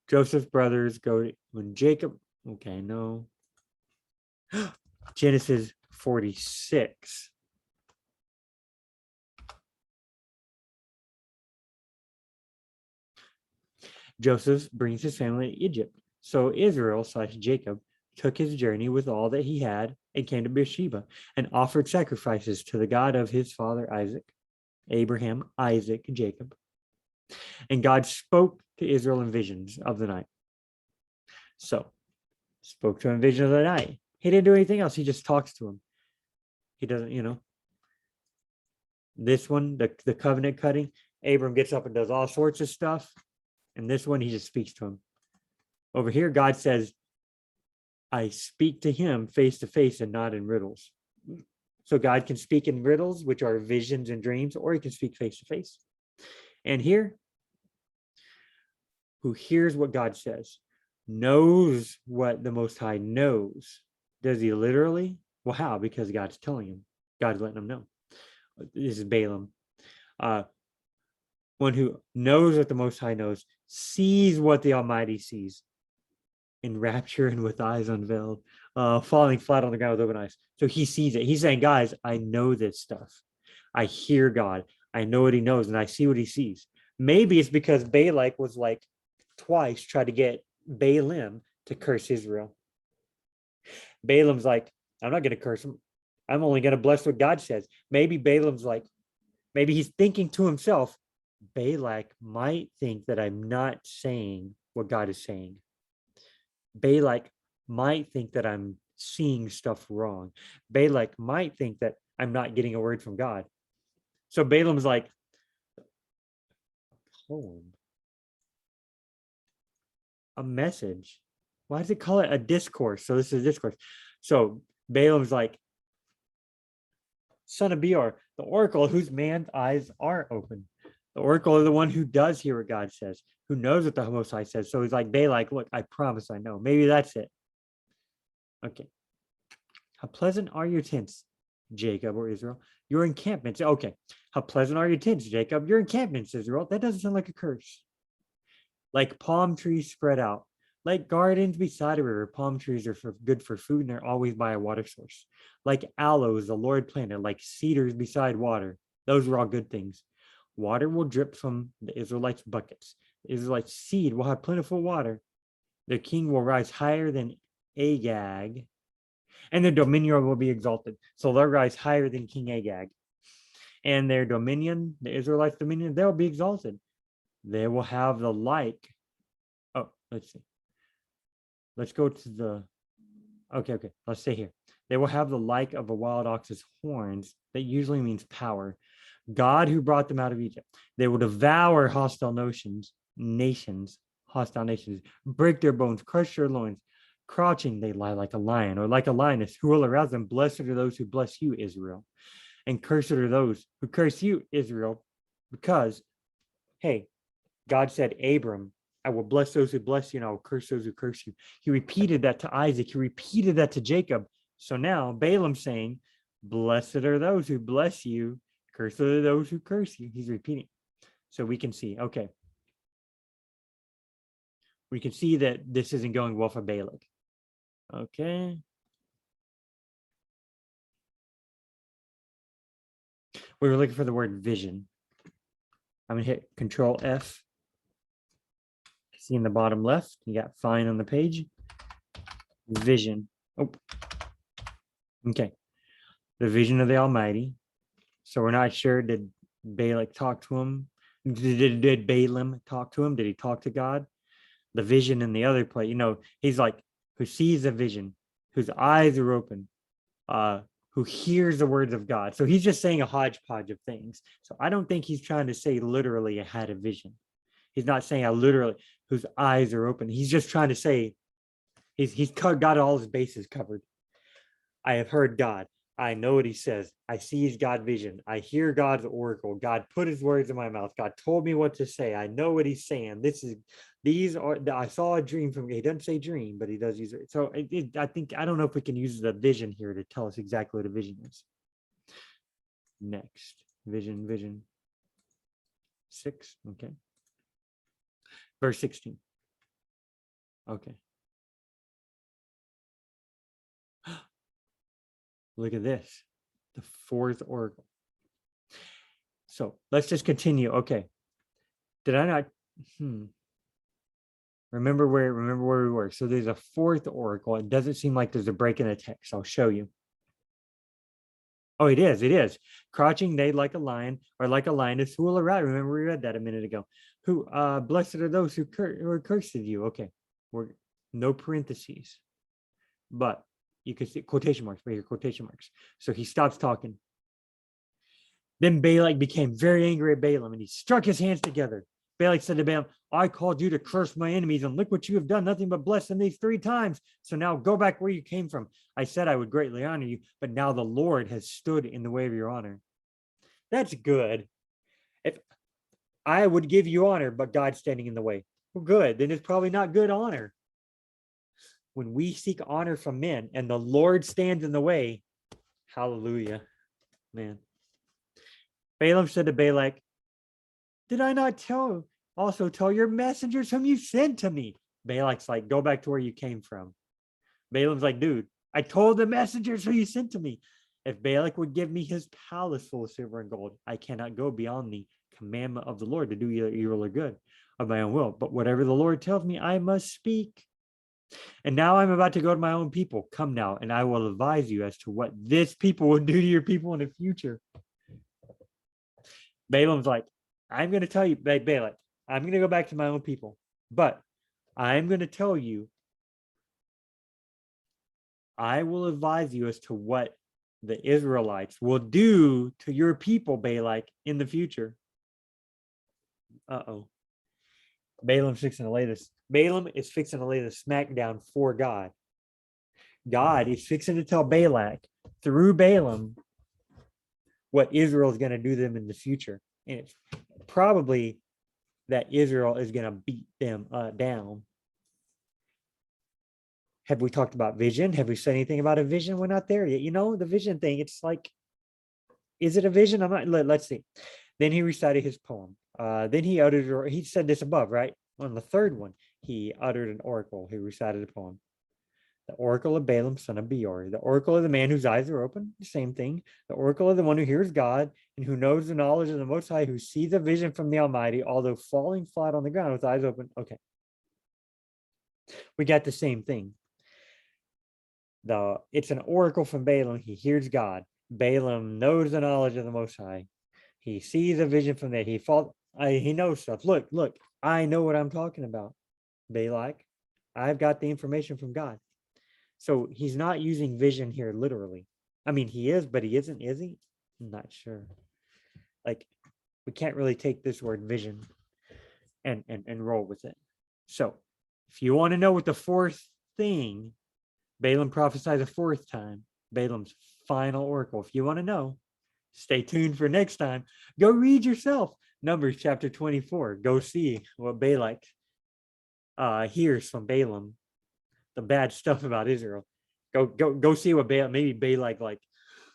Joseph's brothers go when Jacob. Okay, no. Genesis 46. Joseph brings his family to Egypt. So Israel / Jacob took his journey with all that he had and came to Beersheba and offered sacrifices to the God of his father Isaac, Abraham, Isaac, Jacob. And God spoke to Israel in visions of the night. So, spoke to him in visions of the night. He didn't do anything else. He just talks to him. He doesn't, This one, the covenant cutting, Abram gets up and does all sorts of stuff. And this one, he just speaks to him. Over here, God says, I speak to him face to face and not in riddles. So God can speak in riddles, which are visions and dreams, or he can speak face to face. And here, who hears what God says, knows what the Most High knows. Does he literally? Well, how? Because God's telling him. God's letting him know. This is Balaam. One who knows what the Most High knows, sees what the Almighty sees, in rapture and with eyes unveiled, falling flat on the ground with open eyes. So he sees it. He's saying, guys, I know this stuff. I hear God. I know what he knows, and I see what he sees. Maybe it's because Balak was like twice tried to get Balaam to curse Israel. Balaam's like, I'm not going to curse him. I'm only going to bless what God says. Maybe Balaam's like, maybe he's thinking to himself, Balak might think that I'm not saying what God is saying. Balak might think that I'm seeing stuff wrong. Balak might think that I'm not getting a word from God. So Balaam's like, poem, a message. Why does it call it a discourse? So this is a discourse. So Balaam's like, son of Beor, the oracle whose man's eyes are open. The oracle is the one who does hear what God says, who knows what the Most High says. So he's like, Balak, look, I promise I know. Maybe that's it. Okay. How pleasant are your tents, Jacob or Israel? Your encampments. Okay. How pleasant are your tents, Jacob? Your encampments, Israel. That doesn't sound like a curse. Like palm trees spread out, like gardens beside a river. Palm trees are good for food, and they're always by a water source. Like aloes, the Lord planted, like cedars beside water. Those are all good things. Water will drip from the Israelites' buckets. The Israelites' seed will have plentiful water. Their king will rise higher than Agag, and their dominion will be exalted. So they'll rise higher than King Agag. And their dominion, the Israelites' dominion, they'll be exalted. They will have the like. Oh, let's see. Let's go to the. Okay. Let's stay here. They will have the like of a wild ox's horns. That usually means power. God who brought them out of Egypt. They will devour hostile nations, break their bones, crush their loins. Crouching, they lie like a lion or like a lioness. Who will arouse them? Blessed are those who bless you, Israel. And cursed are those who curse you, Israel. Because, hey, God said, Abram, I will bless those who bless you, and I will curse those who curse you. He repeated that to Isaac. He repeated that to Jacob. So now Balaam's saying, blessed are those who bless you, cursed are those who curse you. He's repeating. So we can see, okay. We can see that this isn't going well for Balak. Okay. We were looking for the word vision. I'm going to hit Control F. See in the bottom left, you got fine on the page. Vision. Oh. Okay. The vision of the Almighty. So we're not sure, did Balak talk to him? Did Balaam talk to him? Did he talk to God? The vision in the other place, he's like, who sees a vision, whose eyes are open, who hears the words of God. So he's just saying a hodgepodge of things. So I don't think he's trying to say literally I had a vision. He's not saying I literally, whose eyes are open. He's just trying to say he's got all his bases covered. I have heard God. I know what he says. I see his God vision. I hear God's oracle. God put his words in my mouth. God told me what to say. I know what he's saying. I saw a dream from, he doesn't say dream, but he does use it. So I don't know if we can use the vision here to tell us exactly what a vision is. Next, vision 6. Okay. Verse 16. Okay. Look at this, the fourth oracle. So let's just continue. Okay. Did I not? Remember where we were. So there's a fourth oracle. It doesn't seem like there's a break in the text. I'll show you. Oh, it is. Crouching, they like a lion or like a lioness who will arise. Remember, we read that a minute ago. Who blessed are those who are cursed of you. Okay. We're no parentheses. But you can see quotation marks, right here, quotation marks. So he stops talking. Then Balak became very angry at Balaam, and he struck his hands together. Balak said to Balaam, I called you to curse my enemies, and look what you have done, nothing but bless them these 3 times. So now go back where you came from. I said I would greatly honor you, but now the Lord has stood in the way of your honor. That's good. If I would give you honor, but God's standing in the way. Well, good. Then it's probably not good honor. When we seek honor from men and the Lord stands in the way, hallelujah, man. Balaam said to Balak, did I not tell your messengers whom you sent to me? Balak's like, go back to where you came from. Balaam's like, dude, I told the messengers who you sent to me. If Balak would give me his palace full of silver and gold, I cannot go beyond the commandment of the Lord to do either evil or good of my own will. But whatever the Lord tells me, I must speak. And now I'm about to go to my own people. Come now, and I will advise you as to what this people will do to your people in the future. Balaam's like, I'm going to tell you, Balak, I'm going to go back to my own people, but I'm going to tell you, I will advise you as to what the Israelites will do to your people, Balak, in the future. Uh-oh. Balaam is fixing to lay this smackdown for God. God is fixing to tell Balak through Balaam what Israel is going to do to them in the future. And it's probably that Israel is going to beat them down. Have we talked about vision? Have we said anything about a vision? We're not there yet. You know, the vision thing, it's like, is it a vision? I'm not, let's see. Then he recited his poem. Then he uttered, or he said this above, right? On the third one, he uttered an oracle. He recited a poem. The oracle of Balaam, son of Beor. The oracle of the man whose eyes are open, the same thing. The oracle of the one who hears God and who knows the knowledge of the Most High, who sees a vision from the Almighty, although falling flat on the ground with eyes open. Okay. We got the same thing. It's an oracle from Balaam. He hears God. Balaam knows the knowledge of the Most High. He sees a vision from there. He knows stuff. Look, I know what I'm talking about. Balak, I've got the information from God. So he's not using vision here literally. I mean, he is, but he isn't, is he? I'm not sure. Like, we can't really take this word vision and roll with it. So if you want to know what the fourth thing, Balaam prophesied a fourth time, Balaam's final oracle. If you want to know, stay tuned for next time. Go read yourself. Numbers chapter 24. Go see what Balak hears from Balaam, the bad stuff about Israel. Go see what maybe Balak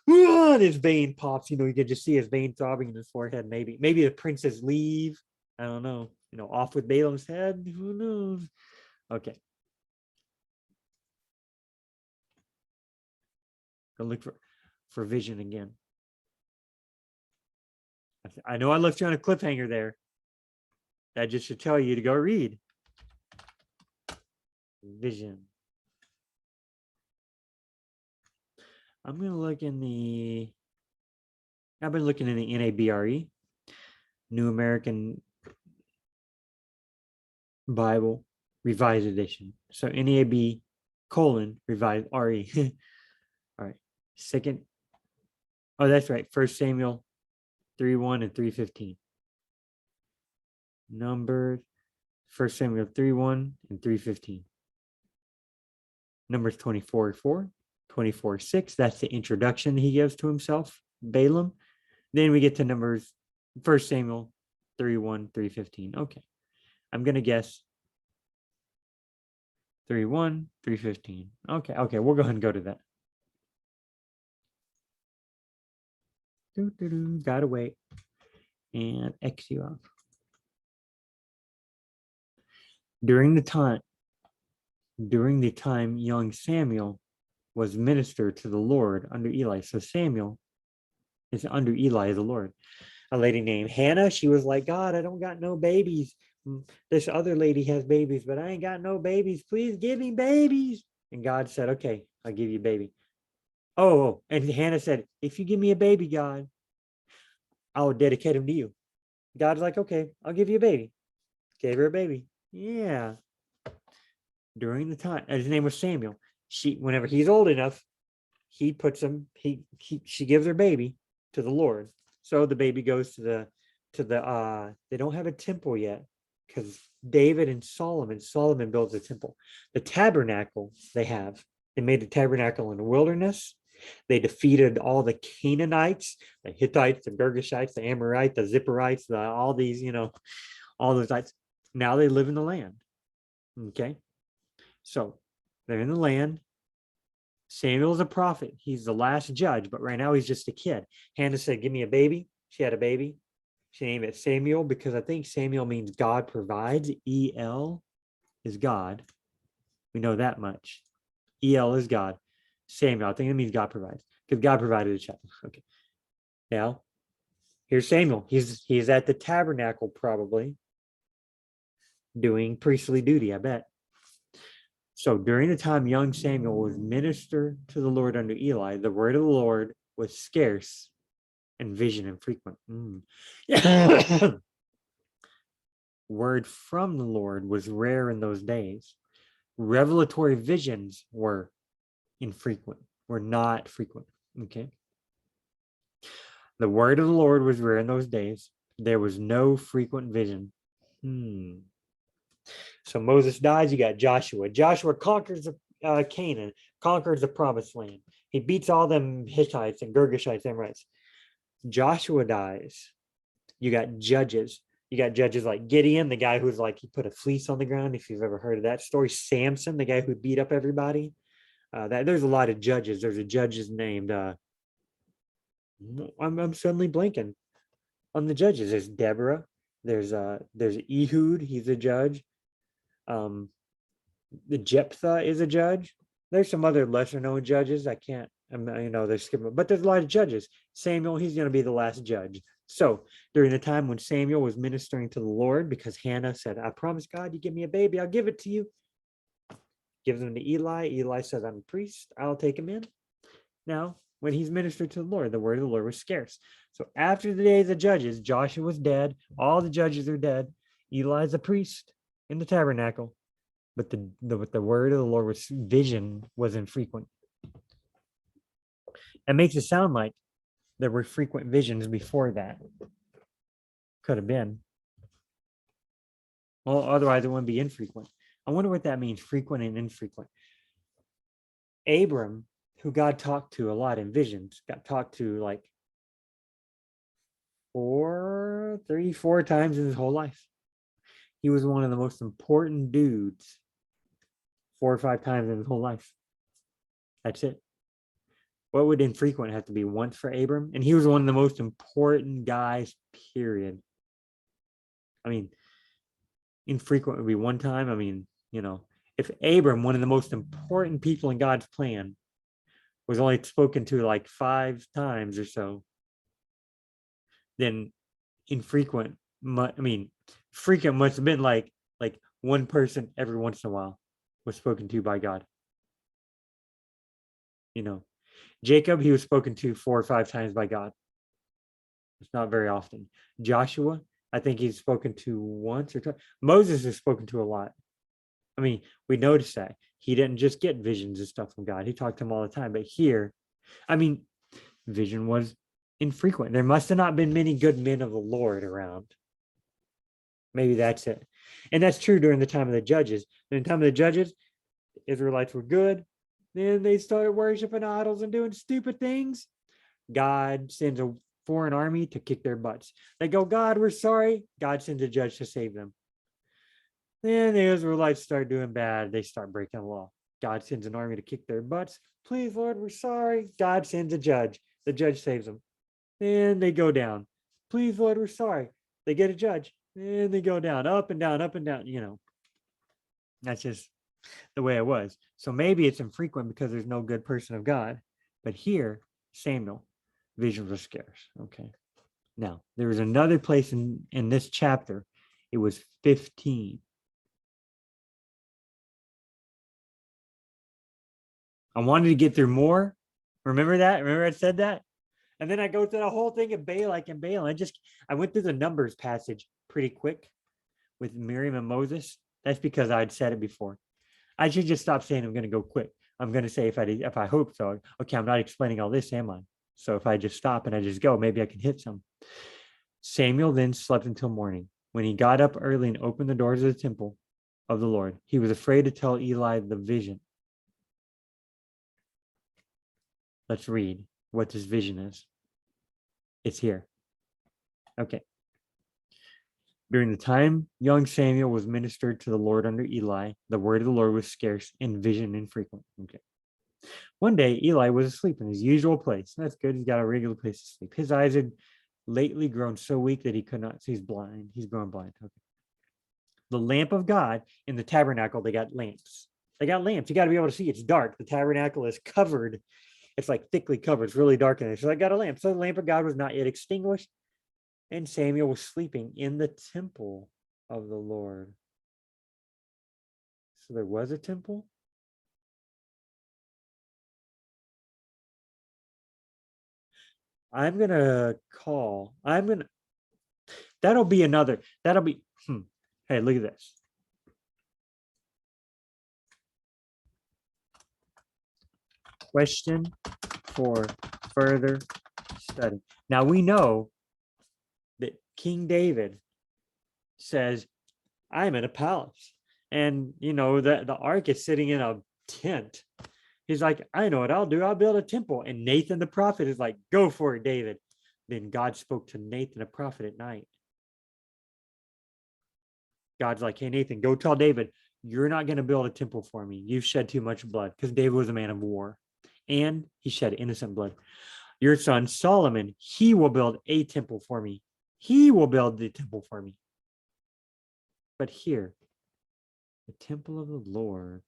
his vein pops. You know, you can just see his vein throbbing in his forehead. Maybe the princes leave. I don't know. You know, off with Balaam's head. Who knows? Okay. Go look for vision again. I know I left you on a cliffhanger there. That just should tell you to go read. Vision. I'm going to look in I've been looking in the NABRE, New American Bible, Revised Edition. So NAB : revised RE. All right. Second. Oh, that's right. 1 Samuel 3:1 and 3:15. Numbers 1 Samuel 3:1 and 3:15. Numbers 24:4, 24:6. That's the introduction he gives to himself, Balaam. Then we get to Numbers 1 Samuel 3:1, 3:15. Okay. I'm gonna guess 3:1, 3:15. Okay, we'll go ahead and go to that. Gotta wait. And X you off. During the time young Samuel was minister to the Lord under Eli. So Samuel is under Eli, the Lord. A lady named Hannah, she was like, God, I don't got no babies. This other lady has babies, but I ain't got no babies. Please give me babies. And God said, okay, I'll give you a baby. Oh, and Hannah said, if you give me a baby, God, I will dedicate him to you. God's like, okay, I'll give you a baby. Gave her a baby. Yeah. During the time, his name was Samuel. Whenever he's old enough, he puts him, she gives her baby to the Lord. So the baby goes to the they don't have a temple yet because David and Solomon. Solomon builds a temple. The tabernacle they made the tabernacle in the wilderness. They defeated all the Canaanites, the Hittites, the Girgashites, the Amorites, the Zipporites, all these, all those sites. Now they live in the land. Okay. So they're in the land. Samuel's a prophet. He's the last judge, but right now he's just a kid. Hannah said, give me a baby. She had a baby. She named it Samuel because I think Samuel means God provides. E-L is God. We know that much. E-L is God. Samuel, I think it means God provides because God provided a child. Okay. Now, here's Samuel. He's at the tabernacle probably doing priestly duty, I bet. So during the time young Samuel was minister to the Lord under Eli, the word of the Lord was scarce and vision infrequent. Yeah. Word from the Lord was rare in those days. Revelatory visions were infrequent, were not frequent. Okay. The word of the Lord was rare in those days. There was no frequent vision. So Moses dies, you got Joshua. Joshua conquers Canaan, conquers the promised land. He beats all them Hittites and Girgashites, Amorites. Joshua dies. You got judges. You got judges like Gideon, the guy who's like, he put a fleece on the ground, if you've ever heard of that story. Samson, the guy who beat up everybody. There's a lot of judges. There's a judge named, I'm suddenly blanking on the judges. There's Deborah. There's Ehud, he's a judge. The Jephthah is a judge. There's some other lesser known judges. They're skipping, but there's a lot of judges. Samuel, he's going to be the last judge. So during the time when Samuel was ministering to the Lord, because Hannah said, I promise God, you give me a baby, I'll give it to you. Gives him to Eli. Eli says, I'm a priest, I'll take him in. Now, when he's ministered to the Lord, the word of the Lord was scarce. So after the days of judges, Joshua was dead. All the judges are dead. Eli's a priest in the tabernacle. But the word of the Lord was vision was infrequent. It makes it sound like there were frequent visions before that. Could have been. Well, otherwise it wouldn't be infrequent. I wonder what that means, frequent and infrequent. Abram, who God talked to a lot in visions, got talked to like 4 times in his whole life. He was one of the most important dudes 4 or 5 times in his whole life. That's it. What would infrequent have to be? Once for Abram? And he was one of the most important guys, period. I mean, infrequent would be one time. I mean, if Abram, one of the most important people in God's plan, was only spoken to like 5 times or so, then infrequent, frequent must have been like one person every once in a while was spoken to by God. Jacob, he was spoken to 4 or 5 times by God. It's not very often. Joshua, I think he's spoken to once or twice. Moses is spoken to a lot. I mean, we notice that he didn't just get visions and stuff from God. He talked to him all the time. But here, vision was infrequent. There must have not been many good men of the Lord around. Maybe that's it. And that's true during the time of the judges. During the time of the judges, the Israelites were good. Then they started worshiping idols and doing stupid things. God sends a foreign army to kick their butts. They go, God, we're sorry. God sends a judge to save them. Then the Israelites start doing bad. They start breaking the law. God sends an army to kick their butts. Please, Lord, we're sorry. God sends a judge. The judge saves them. Then they go down. Please, Lord, we're sorry. They get a judge. Then they go down, up and down, up and down. That's just the way it was. So maybe it's infrequent because there's no good person of God. But here, Samuel, visions were scarce. Okay. Now, there was another place in this chapter. It was 15. I wanted to get through more. Remember that? Remember I said that? And then I go through the whole thing of Balak and Balaam. I went through the Numbers passage pretty quick with Miriam and Moses. That's because I'd said it before. I should just stop saying I'm going to go quick. I'm going to say if I hope so. Okay, I'm not explaining all this, am I? So if I just stop and I just go, maybe I can hit some. Samuel then slept until morning. When he got up early and opened the doors of the temple of the Lord, he was afraid to tell Eli the vision. Let's read what this vision is. It's here. Okay. During the time young Samuel was ministered to the Lord under Eli, the word of the Lord was scarce and vision infrequent. Okay. One day, Eli was asleep in his usual place. That's good. He's got a regular place to sleep. His eyes had lately grown so weak that he could not see. He's blind. He's grown blind. Okay. The lamp of God in the tabernacle, they got lamps. They got lamps. You got to be able to see. It's dark. The tabernacle is covered. It's like thickly covered. It's really dark in there. So I got a lamp. So the lamp of God was not yet extinguished. And Samuel was sleeping in the temple of the Lord. So there was a temple? I'm going to call. That'll be, hey, look at this. Question for further study. Now we know that King David says, I'm in a palace. And, the ark is sitting in a tent. He's like, I know what I'll do. I'll build a temple. And Nathan the prophet is like, go for it, David. Then God spoke to Nathan the prophet at night. God's like, hey, Nathan, go tell David, you're not going to build a temple for me. You've shed too much blood, because David was a man of war. And he shed innocent blood. Your son Solomon, he will build a temple for me. He will build the temple for me. But here, the temple of the Lord.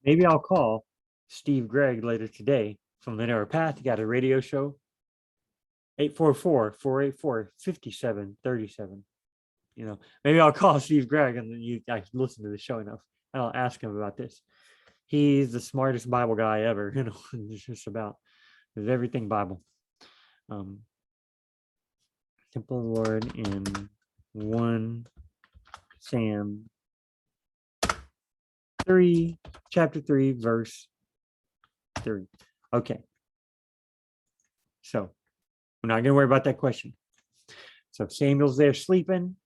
Maybe I'll call Steve Gregg later today from the Narrow Path. He got a radio show. 844-484-5737. Maybe I'll call Steve Gregg and then I can listen to the show enough. And I'll ask him about this. He's the smartest Bible guy ever. It's just about, there's everything Bible. Temple of the Lord in 1 Sam 3, chapter 3, verse 3. Okay. So we're not going to worry about that question. So Samuel's there sleeping.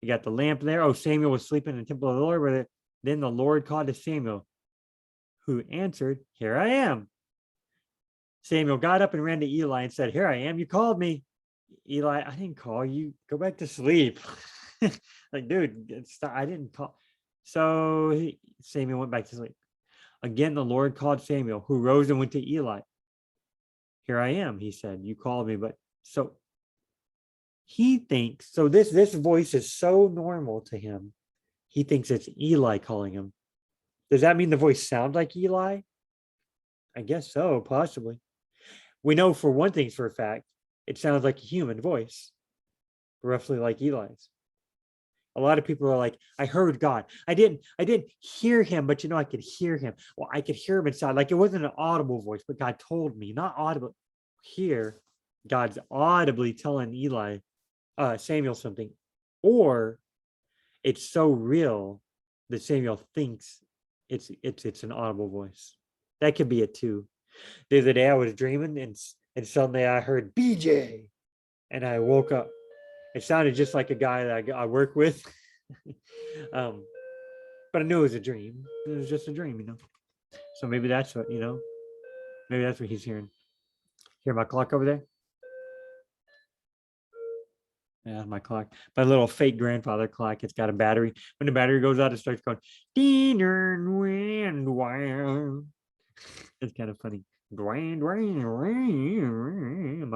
You got the lamp there. Oh, Samuel was sleeping in the temple of the Lord. Then the Lord called to Samuel, who answered, here I am. Samuel got up and ran to Eli and said, here I am. You called me. Eli, I didn't call you. Go back to sleep. Like, dude, stop. I didn't call. So Samuel went back to sleep. Again, the Lord called Samuel, who rose and went to Eli. Here I am, he said. You called me, but so he thinks, so this voice is so normal to him. He thinks it's Eli calling him. Does that mean the voice sounds like Eli? I guess so, possibly. We know for one thing for a fact, it sounds like a human voice, roughly like Eli's. A lot of people are like, I heard God. I didn't hear him, but I could hear him. Well, I could hear him inside. Like it wasn't an audible voice, but God told me, not audible. Here, God's audibly telling Samuel something. Or it's so real that Samuel thinks it's an audible voice. That could be it too. The other day I was dreaming and suddenly I heard BJ and I woke up. It sounded just like a guy that I work with. But I knew it was a dream. It was just a dream, So maybe that's what, maybe that's what he's hearing. Hear my clock over there? Yeah, my clock. My little fake grandfather clock. It's got a battery. When the battery goes out, it starts going. It's kind of funny. My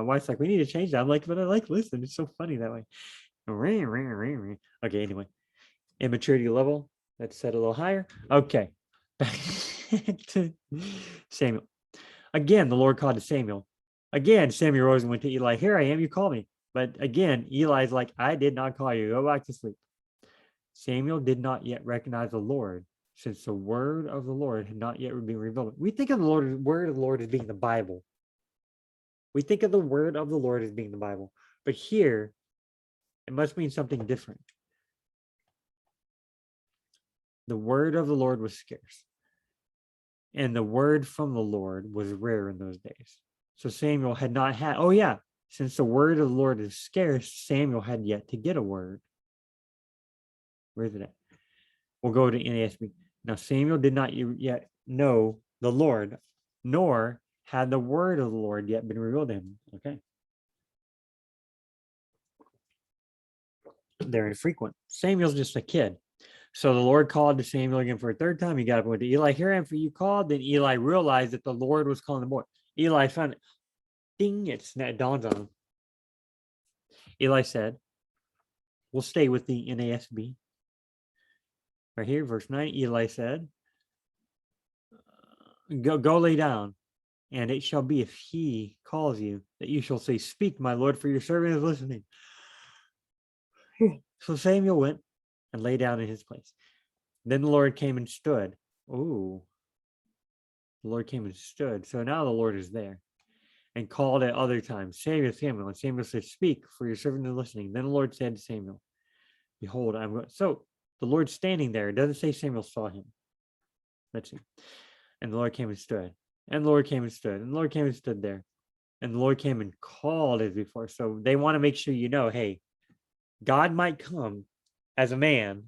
wife's like, we need to change that. I'm like, but I like listening. It's so funny that way. Okay, anyway. Immaturity level. Let's set a little higher. Okay. Back to Samuel. Again, the Lord called to Samuel. Again, Samuel rose and went to Eli. Here I am, you call me. But again, Eli's like, I did not call you. Go back to sleep. Samuel did not yet recognize the Lord, since the word of the Lord had not yet been revealed. We think of the word of the Lord as being the Bible. We think of the word of the Lord as being the Bible. But here, it must mean something different. The word of the Lord was scarce. And the word from the Lord was rare in those days. So Samuel had not had, Since the word of the Lord is scarce, Samuel had yet to get a word. Where is it at? We'll go to NASB. Now Samuel did not yet know the Lord, nor had the word of the Lord yet been revealed to him. Okay. They're infrequent. Samuel's just a kid. So the Lord called to Samuel again for a third time. He got up and went to Eli. Here I am, for you called. Then Eli realized that the Lord was calling the boy. Eli found it. Ding, it dawns on him. Eli said, we'll stay with the NASB. Right here, verse 9, Eli said, go lay down, and it shall be if he calls you, that you shall say, speak, my Lord, for your servant is listening. So Samuel went and lay down in his place. Then the Lord came and stood. Oh, the Lord came and stood. So now the Lord is there. And called at other times, Samuel, Samuel. And Samuel said, speak, for your servant is listening. Then the Lord said to Samuel, behold, I'm going. So the Lord's standing there. It doesn't say Samuel saw him. Let's see. And the Lord came and stood. And the Lord came and stood. And the Lord came and stood there. And the Lord came and called as before. So they want to make sure you know, hey, God might come as a man.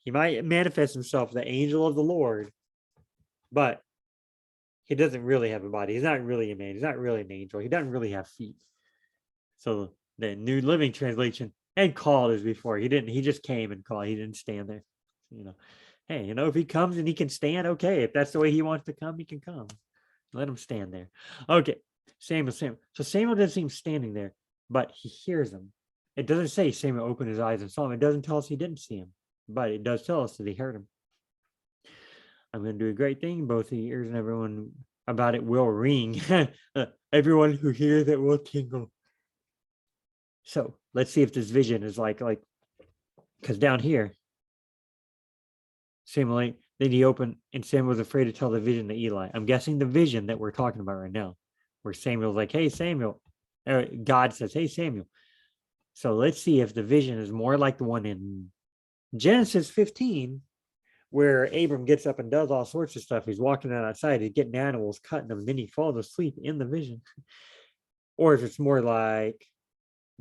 He might manifest himself, the angel of the Lord, but he doesn't really have a body. He's not really a man. He's not really an angel. He doesn't really have feet. So the New Living Translation, and called as before. He just came and called. He didn't stand there. Hey, if he comes and he can stand, okay. If that's the way he wants to come, he can come. Let him stand there. Okay. Samuel. So Samuel doesn't seem standing there, but he hears him. It doesn't say Samuel opened his eyes and saw him. It doesn't tell us he didn't see him, but it does tell us that he heard him. I'm going to do a great thing. Both the ears and everyone about it will ring. Everyone who hears it will tingle. So let's see if this vision is like, because down here, Samuel, then he opened, and Samuel was afraid to tell the vision to Eli. I'm guessing the vision that we're talking about right now, where Samuel's like, hey, Samuel. God says, hey, Samuel. So let's see if the vision is more like the one in Genesis 15, where Abram gets up and does all sorts of stuff. He's walking outside, he's getting animals, cutting them, then he falls asleep in the vision. Or if it's more like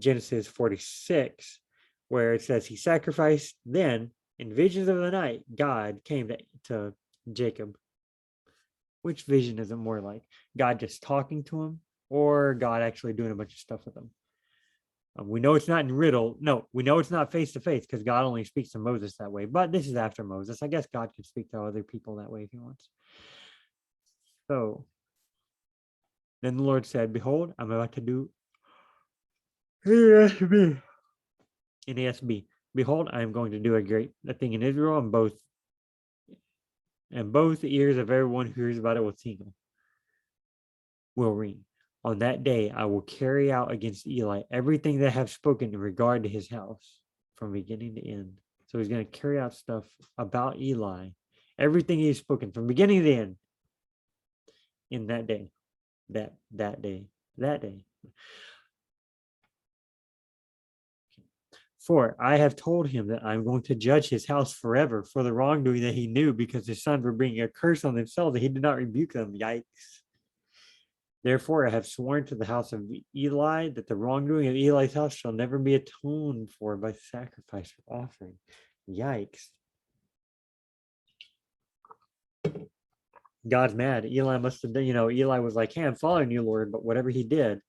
Genesis 46, where it says he sacrificed, then in visions of the night, God came to Jacob. Which vision is it more like? God just talking to him, or God actually doing a bunch of stuff with him? We know it's not in riddle. No, we know it's not face to face because God only speaks to Moses that way. But this is after Moses. I guess God can speak to other people that way if he wants. So then the Lord said, behold, I'm about to do NASB. Behold, I am going to do a thing in Israel, and both ears of everyone who hears about it will ring. On that day, I will carry out against Eli everything that I have spoken in regard to his house from beginning to end. So he's going to carry out stuff about Eli, everything he's spoken from beginning to end in that day, that day. For I have told him that I'm going to judge his house forever for the wrongdoing that he knew, because his sons were bringing a curse on themselves and he did not rebuke them. Yikes. Therefore, I have sworn to the house of Eli that the wrongdoing of Eli's house shall never be atoned for by sacrifice or offering. Yikes. God's mad. Eli must have done, Eli was like, hey, I'm following you, Lord, but whatever he did,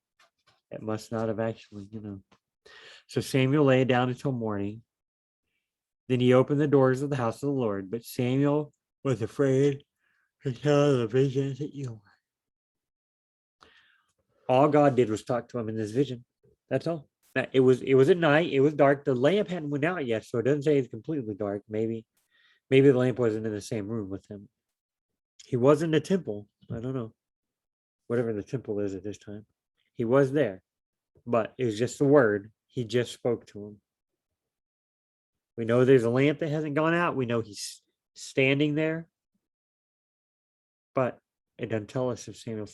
it must not have actually, So Samuel lay down until morning. Then he opened the doors of the house of the Lord, but Samuel was afraid to tell the vision to Eli. All God did was talk to him in this vision. That's all. It was at night. It was dark. The lamp hadn't went out yet, so it doesn't say it's completely dark. Maybe the lamp wasn't in the same room with him. He was in the temple. I don't know. Whatever the temple is at this time. He was there, but it was just the word. He just spoke to him. We know there's a lamp that hasn't gone out. We know he's standing there, but it doesn't tell us if Samuel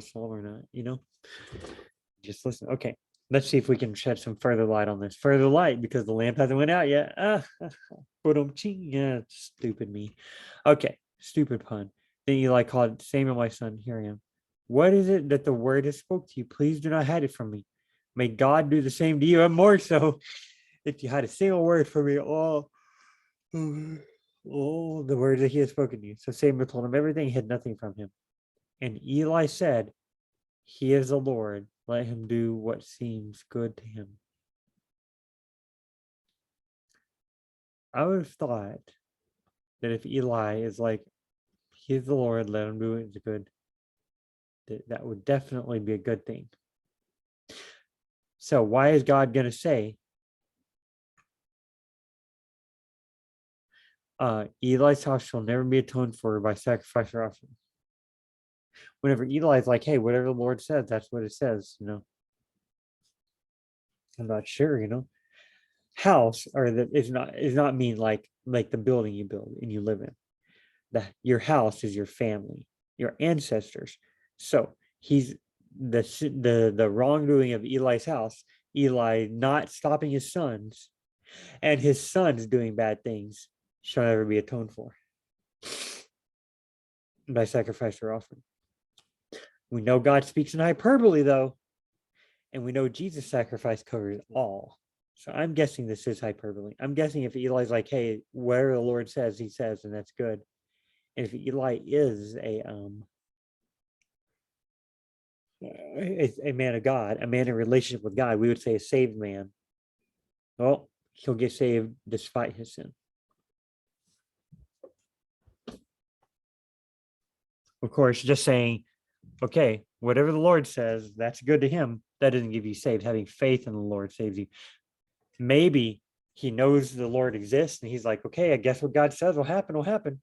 saw him or not, Just listen. Okay, let's see if we can shed some further light on this. Further light, because the lamp hasn't went out yet. Yeah, stupid me. Okay, stupid pun. Then Eli called, Samuel, my son, here I am. What is it that the word has spoke to you? Please do not hide it from me. May God do the same to you, and more so, if you had a single word for me, all the words that he has spoken to you. So Samuel told him everything, hid nothing from him. And Eli said, he is the Lord. Let him do what seems good to him. I would have thought that if Eli is like, he's the Lord, let him do what is good, that would definitely be a good thing. So why is God going to say, Eli's house shall never be atoned for by sacrifice or offering? Whenever Eli's like, hey, whatever the Lord says, that's what it says, I'm not sure. House or that is not mean like the building you build and you live in. Your house is your family, your ancestors. So he's the wrongdoing of Eli's house, Eli not stopping his sons, and his sons doing bad things shall never be atoned for by sacrifice or offering. We know God speaks in hyperbole though, and we know Jesus' sacrifice covers all. So I'm guessing this is hyperbole. I'm guessing if Eli's like, hey, whatever the Lord says, he says, and that's good. And if Eli is a man of God, a man in relationship with God, we would say a saved man. Well, he'll get saved despite his sin. Of course, just saying, okay, whatever the Lord says, that's good to him. That doesn't give you saved. Having faith in the Lord saves you. Maybe he knows the Lord exists and he's like, okay, I guess what God says will happen will happen.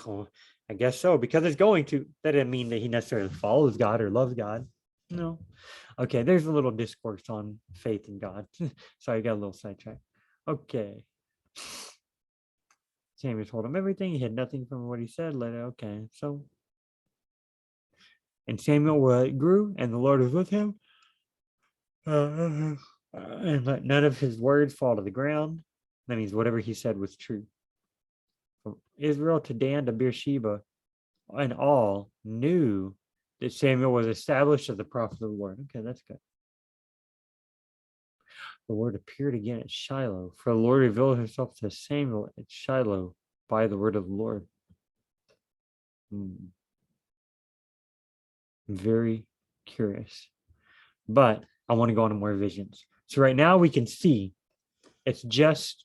Oh, I guess so, because it's going to. That doesn't mean that he necessarily follows God or loves God. No. Okay, there's a little discourse on faith in God. Sorry, I got a little sidetracked. Okay. Samuel told him everything. He hid nothing from what he said. Okay, so. And Samuel grew, and the Lord was with him. And let none of his words fall to the ground. That means whatever he said was true. From Israel to Dan to Beersheba, and all knew that Samuel was established as the prophet of the Lord. Okay, that's good. The Lord appeared again at Shiloh, for the Lord revealed himself to Samuel at Shiloh by the word of the Lord. Very curious. But I want to go on to more visions. So right now we can see it's just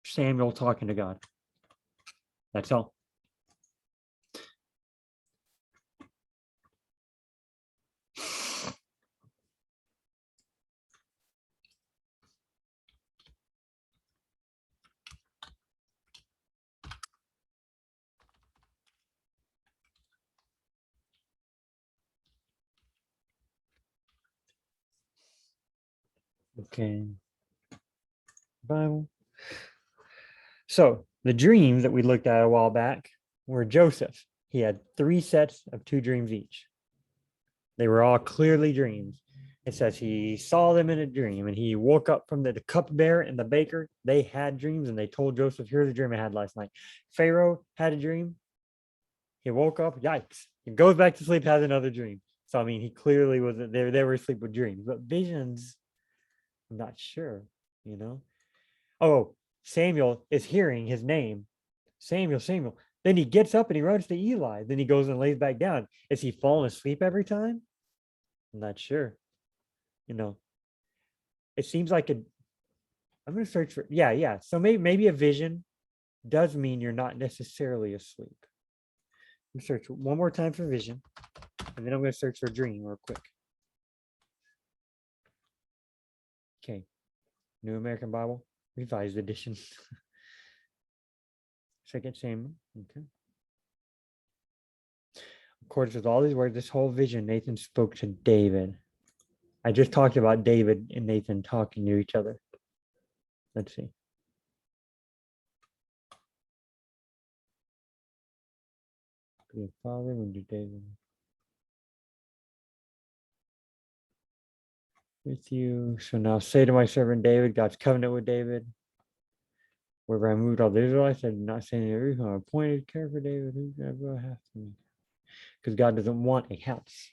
Samuel talking to God. That's all. Okay. Bible. So the dreams that we looked at a while back were Joseph. He had 3 sets of 2 dreams each. They were all clearly dreams. It says he saw them in a dream and he woke up from the cupbearer and the baker. They had dreams and they told Joseph, here's a dream I had last night. Pharaoh had a dream. He woke up, yikes. He goes back to sleep, has another dream. So, I mean, he clearly wasn't there. They were asleep with dreams, but visions, I'm not sure. Oh, Samuel is hearing his name. Samuel, Samuel. Then he gets up and he runs to Eli. Then he goes and lays back down. Is he falling asleep every time? I'm not sure. It seems like I'm going to search for, yeah. So maybe a vision does mean you're not necessarily asleep. I'm going to search one more time for vision, and then I'm going to search for dream real quick. Okay. New American Bible, Revised Edition. 2 Samuel. Okay. Of course, with all these words, this whole vision, Nathan spoke to David. I just talked about David and Nathan talking to each other. Let's see. Your father, when you David with you. So now say to my servant David, God's covenant with David. Wherever I moved all the Israelites, I did not say any who I appointed care for David, who ever have to me. because God doesn't want a house.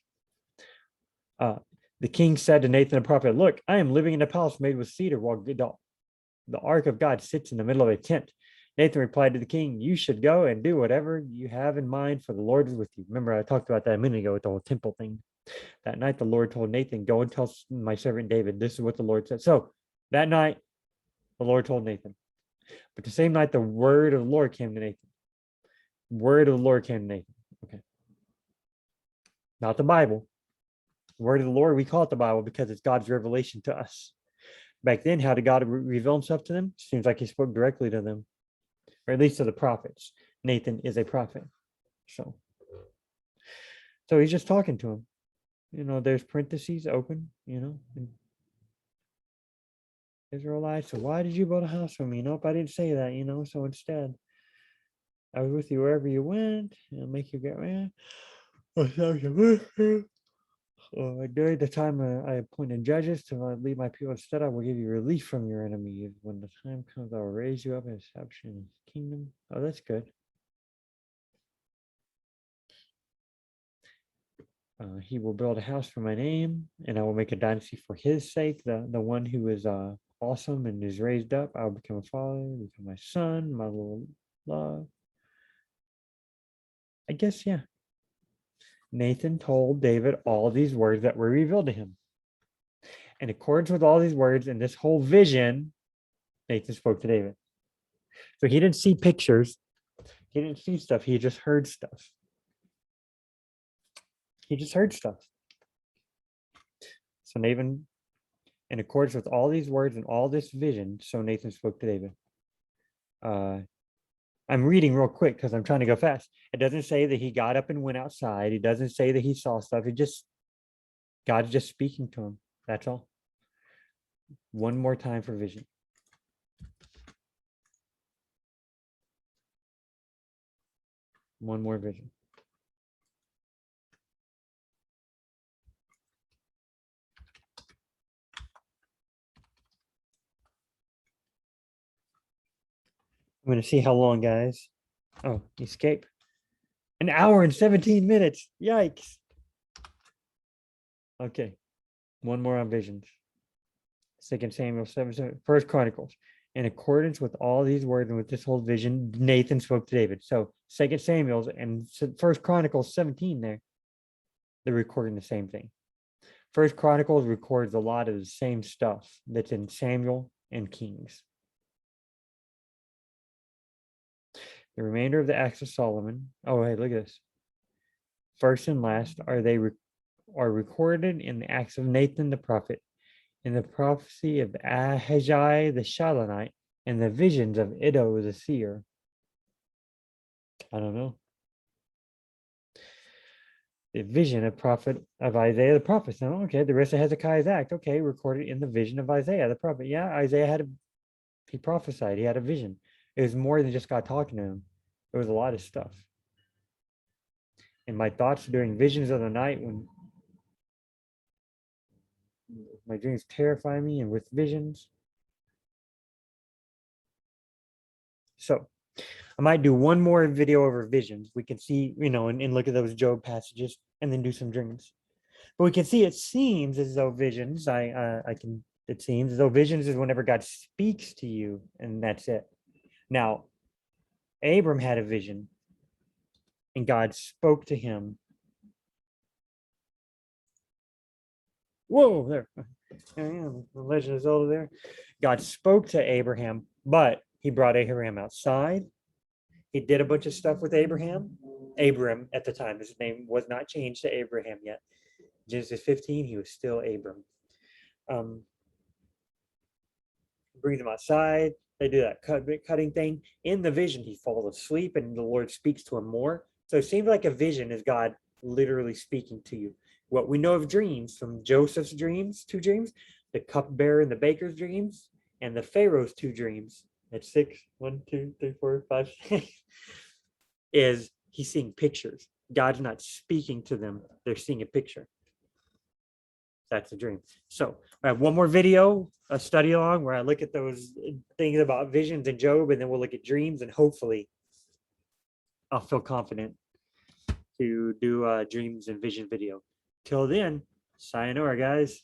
The king said to Nathan the prophet, look, I am living in a palace made with cedar while the ark of God sits in the middle of a tent. Nathan replied to the king, you should go and do whatever you have in mind, for the Lord is with you. Remember, I talked about that a minute ago with the whole temple thing. That night, the Lord told Nathan, go and tell my servant David, this is what the Lord said. So that night, the Lord told Nathan. But the same night, the word of the Lord came to Nathan. Word of the Lord came to Nathan. Okay. Not the Bible. The word of the Lord, we call it the Bible because it's God's revelation to us. Back then, how did God reveal himself to them? Seems like he spoke directly to them, or at least to the prophets. Nathan is a prophet. So he's just talking to him. You know, there's parentheses open, you know. Israelites, so why did you build a house for me? Nope, I didn't say that, you know. So instead, I was with you wherever you went, and I'll make you get mad. During the time I appointed judges to lead my people instead, I will give you relief from your enemies. When the time comes, I will raise you up and establish you in his kingdom. Oh, that's good. He will build a house for my name, and I will make a dynasty for his sake. The one who is awesome and is raised up, I will become a father, become my son, my little love. I guess, yeah. Nathan told David all these words that were revealed to him. In accordance with all these words and this whole vision, Nathan spoke to David. So he didn't see pictures. He didn't see stuff. He just heard stuff. He just heard stuff. So Nathan, in accordance with all these words and all this vision, so Nathan spoke to David. I'm reading real quick because I'm trying to go fast. It doesn't say that he got up and went outside. It doesn't say that he saw stuff. God's just speaking to him. That's all. One more time for vision. One more vision. I'm going to see how long, guys. Oh, escape. An hour and 17 minutes. Yikes. Okay. One more on visions. 2 Samuel 7, 1 Chronicles. In accordance with all these words and with this whole vision, Nathan spoke to David. So 2 Samuel and 1 Chronicles 17 there, they're recording the same thing. 1 Chronicles records a lot of the same stuff that's in Samuel and Kings. The remainder of the Acts of Solomon. Oh, hey, look at this. First and last are recorded in the Acts of Nathan the prophet, in the prophecy of Ahijah the Shilonite, and the visions of Iddo the seer. I don't know. The vision of Isaiah the prophet. So, okay, the rest of Hezekiah's act. Okay, recorded in the vision of Isaiah the prophet. Yeah, Isaiah he prophesied. He had a vision. It was more than just God talking to him. It was a lot of stuff. And my thoughts during visions of the night, when my dreams terrify me, and with visions. So I might do one more video over visions. We can see, you know, and look at those Job passages and then do some dreams. But we can see it seems as though visions, it seems as though visions is whenever God speaks to you, and that's it. Now, Abram had a vision, and God spoke to him. Whoa, there. The Legend of Zelda there. God spoke to Abraham, but he brought Abraham outside. He did a bunch of stuff with Abraham. Abram at the time, his name was not changed to Abraham yet. Genesis 15, he was still Abram. Brings him outside. They do that cutting thing. In the vision, he falls asleep, and the Lord speaks to him more. So it seems like a vision is God literally speaking to you. What we know of dreams, from Joseph's dreams, 2 dreams, the cupbearer and the baker's dreams, and the Pharaoh's 2 dreams. That's 6, 1, 2, 3, 4, 5, 6. Is he's seeing pictures. God's not speaking to them. They're seeing a picture. That's a dream. So I have one more video, a study along, where I look at those things about visions and Job, and then we'll look at dreams, and hopefully I'll feel confident to do a dreams and vision video. Till then, sayonara, guys.